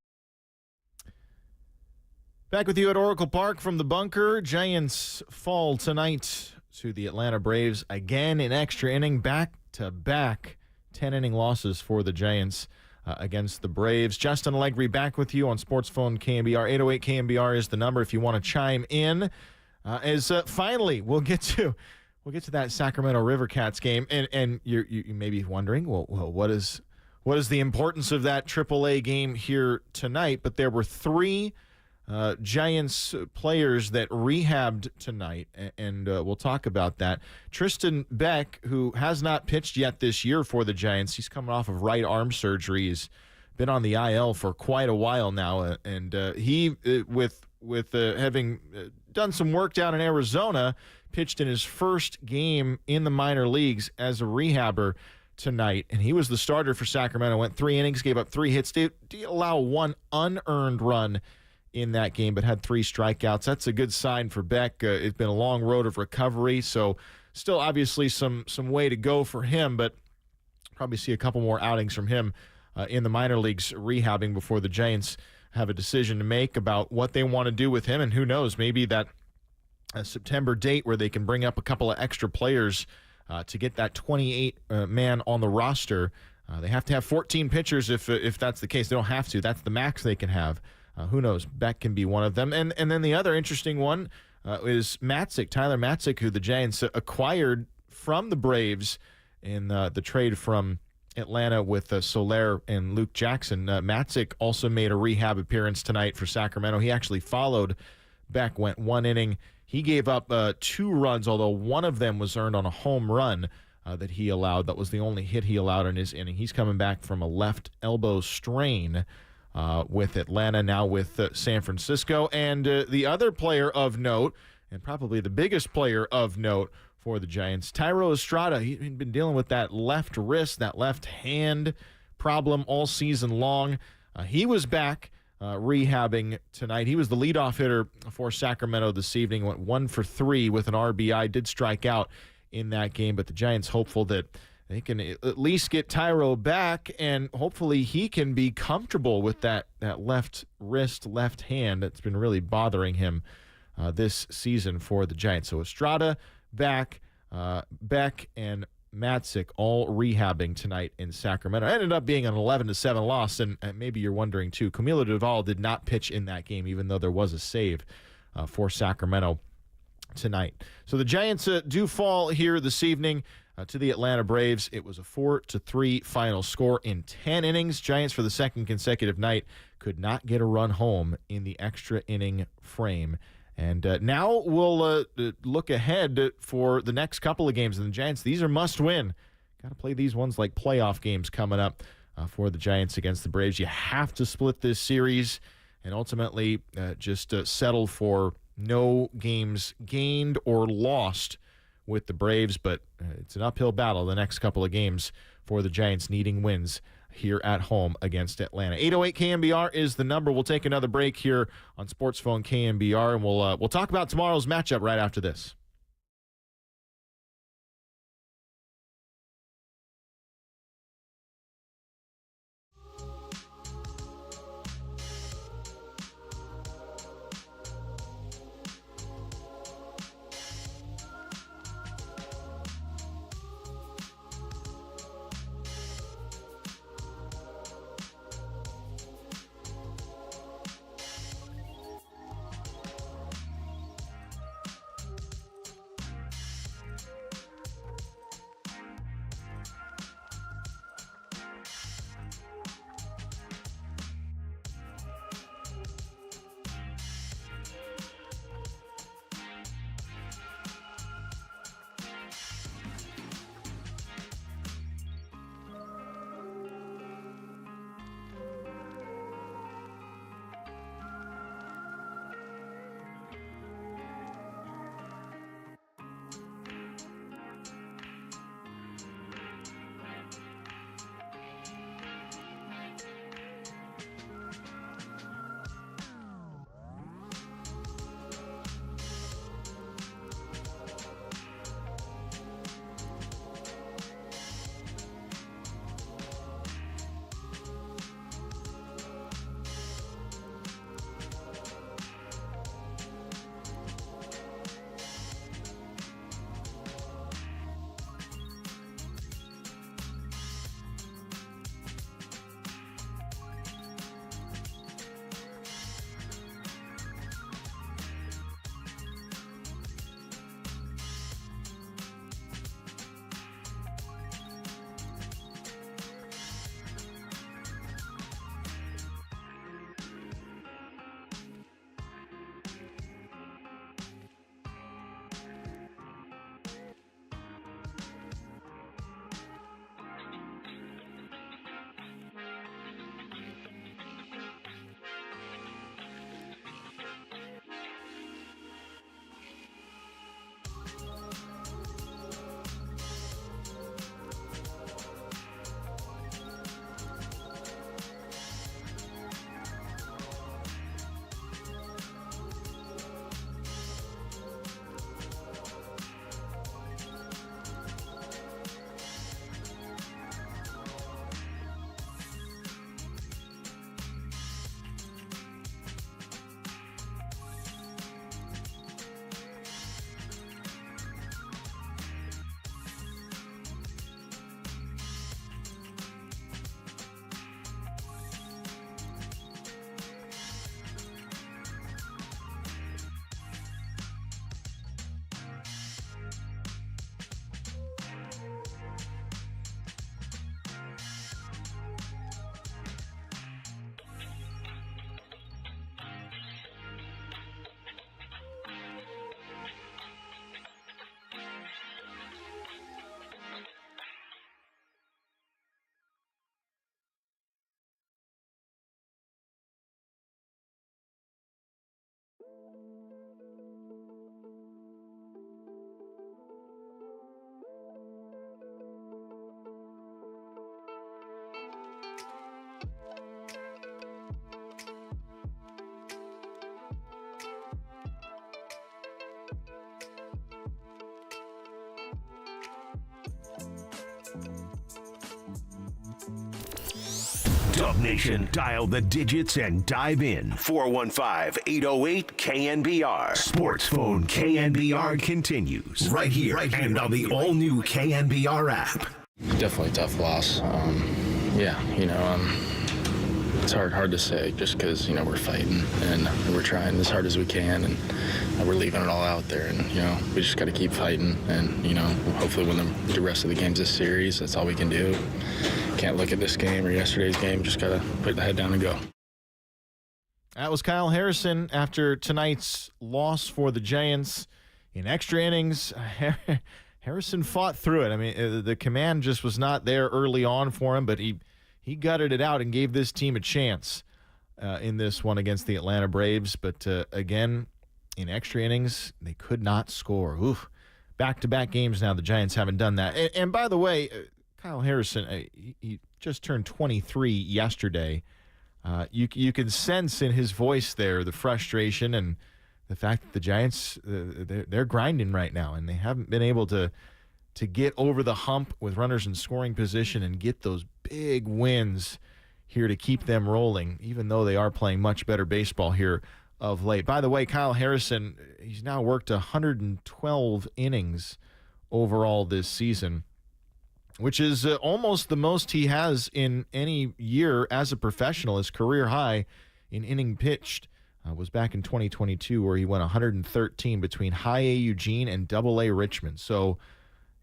C: Back with you at Oracle Park from the bunker. Giants fall tonight to the Atlanta Braves again in extra inning, back-to-back 10-inning losses for the Giants against the Braves. Justin Allegri back with you on Sports Phone KNBR. 808 KNBR is the number if you want to chime in. Finally we'll get to that Sacramento River Cats game, and you may be wondering, well, what is the importance of that AAA game here tonight? But there were three Giants players that rehabbed tonight, and we'll talk about that. Tristan Beck, who has not pitched yet this year for the Giants, he's coming off of right arm surgery. He's been on the IL for quite a while now, and he, with having done some work down in Arizona, pitched in his first game in the minor leagues as a rehabber tonight, and he was the starter for Sacramento. Went 3 innings, gave up 3 hits, did allow 1 unearned run in that game, but had 3 strikeouts. That's a good sign for Beck. It's been a long road of recovery, so still obviously some way to go for him, but probably see a couple more outings from him in the minor leagues rehabbing before the Giants have a decision to make about what they want to do with him. And who knows, maybe that September date where they can bring up a couple of extra players to get that 28 man on the roster. They have to have 14 pitchers if that's the case. They don't have to. That's the max they can have. Who knows? Beck can be one of them. And then the other interesting one is Matzik, Tyler Matzik, who the Giants acquired from the Braves in the trade from Atlanta with Soler and Luke Jackson. Matzik also made a rehab appearance tonight for Sacramento. He actually followed Beck, went 1 inning. He gave up 2 runs, although one of them was earned on a home run that he allowed. That was the only hit he allowed in his inning. He's coming back from a left elbow strain with Atlanta, now with San Francisco. And the other player of note, and probably the biggest player of note for the Giants, Thairo Estrada. He'd been dealing with that left wrist, that left hand problem all season long. He was back rehabbing tonight. He was the leadoff hitter for Sacramento this evening, went 1 for 3 with an RBI, did strike out in that game, but the Giants hopeful that they can at least get Thairo back, and hopefully he can be comfortable with that left wrist, left hand that's been really bothering him this season for the Giants. So Estrada back, Beck and Matzik all rehabbing tonight in Sacramento. It ended up being an 11-7 loss, and maybe you're wondering too, Camilo Duvall did not pitch in that game, even though there was a save for Sacramento tonight. So the Giants do fall here this evening to the Atlanta Braves. It was a 4-3 final score in 10 innings. Giants, for the second consecutive night, could not get a run home in the extra inning frame. And now we'll look ahead for the next couple of games. And the Giants, these are must-win. Got to play these ones like playoff games coming up for the Giants against the Braves. You have to split this series and ultimately just settle for no games gained or lost with the Braves, but it's an uphill battle the next couple of games for the Giants, needing wins here at home against Atlanta. 808 KNBR is the number. We'll take another break here on Sports Phone KNBR, and we'll talk about tomorrow's matchup right after this.
A: Dub Nation, dial the digits and dive in. 415-808-KNBR. Sports Phone KNBR continues right here and on the all-new KNBR app.
R: Definitely a tough loss. It's hard to say just because, we're fighting and we're trying as hard as we can and we're leaving it all out there. And, we just got to keep fighting and, hopefully win the rest of the games this series. That's all we can do. Can't look at this game or yesterday's game. Just got to put the head down and go.
C: That was Kyle Harrison after tonight's loss for the Giants. In extra innings, Harrison fought through it. I mean, the command just was not there early on for him, but he gutted it out and gave this team a chance in this one against the Atlanta Braves. But again, in extra innings, they could not score. Oof. Back-to-back games now, the Giants haven't done that. And by the way, Kyle Harrison, he just turned 23 yesterday. You can sense in his voice there the frustration and the fact that the Giants, they're grinding right now, and they haven't been able to get over the hump with runners in scoring position and get those big wins here to keep them rolling, even though they are playing much better baseball here of late. By the way, Kyle Harrison, he's now worked 112 innings overall this season, which is almost the most he has in any year as a professional. His career high in inning pitched was back in 2022, where he went 113 between High A Eugene and Double A Richmond. So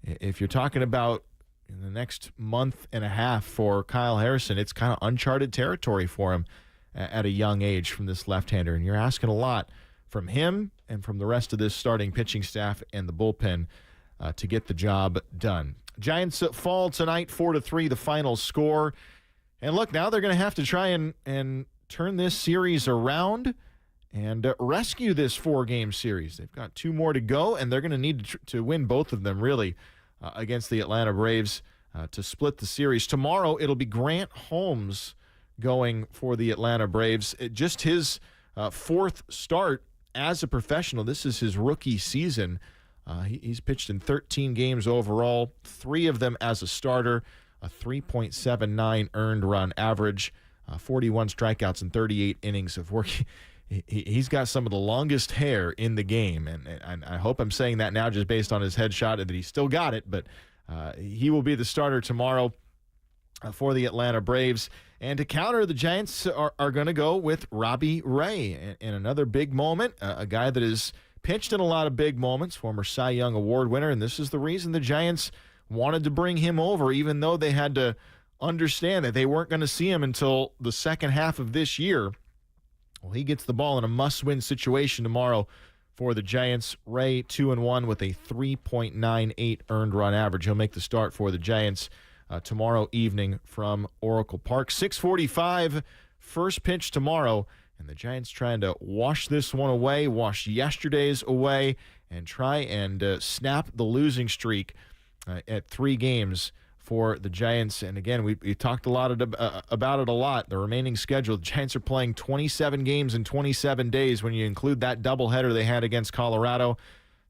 C: if you're talking about in the next month and a half for Kyle Harrison, it's kind of uncharted territory for him at a young age from this left-hander. And you're asking a lot from him and from the rest of this starting pitching staff and the bullpen to get the job done. Giants fall tonight 4-3, the final score. And look, now they're going to have to try and turn this series around and rescue this 4-game series. They've got 2 more to go, and they're going to need to win both of them, really, against the Atlanta Braves to split the series. Tomorrow, it'll be Grant Holmes going for the Atlanta Braves. Just his 4th start as a professional. This is his rookie season. He's pitched in 13 games overall, 3 of them as a starter, a 3.79 earned run average, 41 strikeouts and 38 innings of work. He's got some of the longest hair in the game, and I hope I'm saying that now just based on his headshot and that he's still got it, but he will be the starter tomorrow for the Atlanta Braves. And to counter, the Giants are going to go with Robbie Ray in another big moment, a guy that is pitched in a lot of big moments, former Cy Young Award winner, and this is the reason the Giants wanted to bring him over, even though they had to understand that they weren't going to see him until the second half of this year. Well, he gets the ball in a must-win situation tomorrow for the Giants. Ray, 2-1 with a 3.98 earned run average. He'll make the start for the Giants tomorrow evening from Oracle Park. 6:45, first pitch tomorrow. And the Giants trying to wash this one away, wash yesterday's away, and try and snap the losing streak at 3 games for the Giants. And again, we talked a lot about it a lot. The remaining schedule, the Giants are playing 27 games in 27 days when you include that doubleheader they had against Colorado.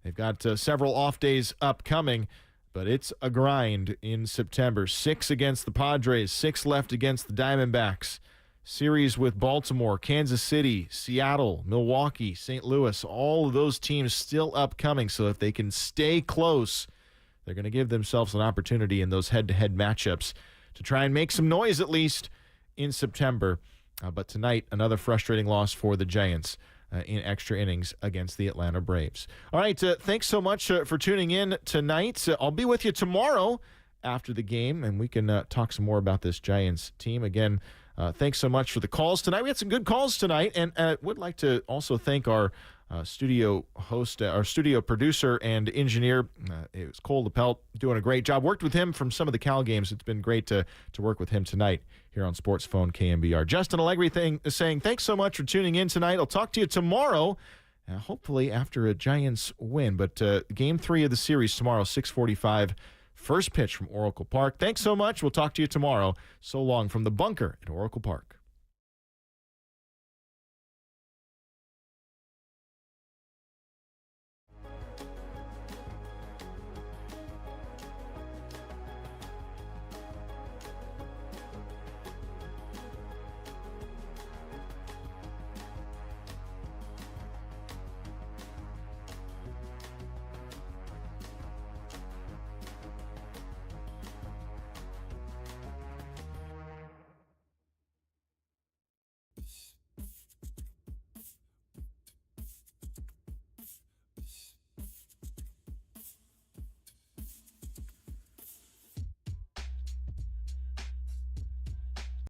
C: They've got several off days upcoming, but it's a grind in September. 6 against the Padres, 6 left against the Diamondbacks. Series with Baltimore, Kansas City, Seattle, Milwaukee, St. Louis, all of those teams still upcoming. So if they can stay close, they're going to give themselves an opportunity in those head-to-head matchups to try and make some noise at least in September. But tonight, another frustrating loss for the Giants in extra innings against the Atlanta Braves. All right, thanks so much for tuning in tonight. I'll be with you tomorrow after the game, and we can talk some more about this Giants team. Again, thanks so much for the calls tonight. We had some good calls tonight, and would like to also thank our studio host, our studio producer and engineer. It was Cole LaPelt, doing a great job. Worked with him from some of the Cal games. It's been great to work with him tonight here on Sports Phone KNBR. Justin Allegri saying thanks so much for tuning in tonight. I'll talk to you tomorrow hopefully after a Giants win. But Game 3 of the series tomorrow, 6:45, first pitch from Oracle Park. Thanks so much. We'll talk to you tomorrow. So long from the bunker at Oracle Park.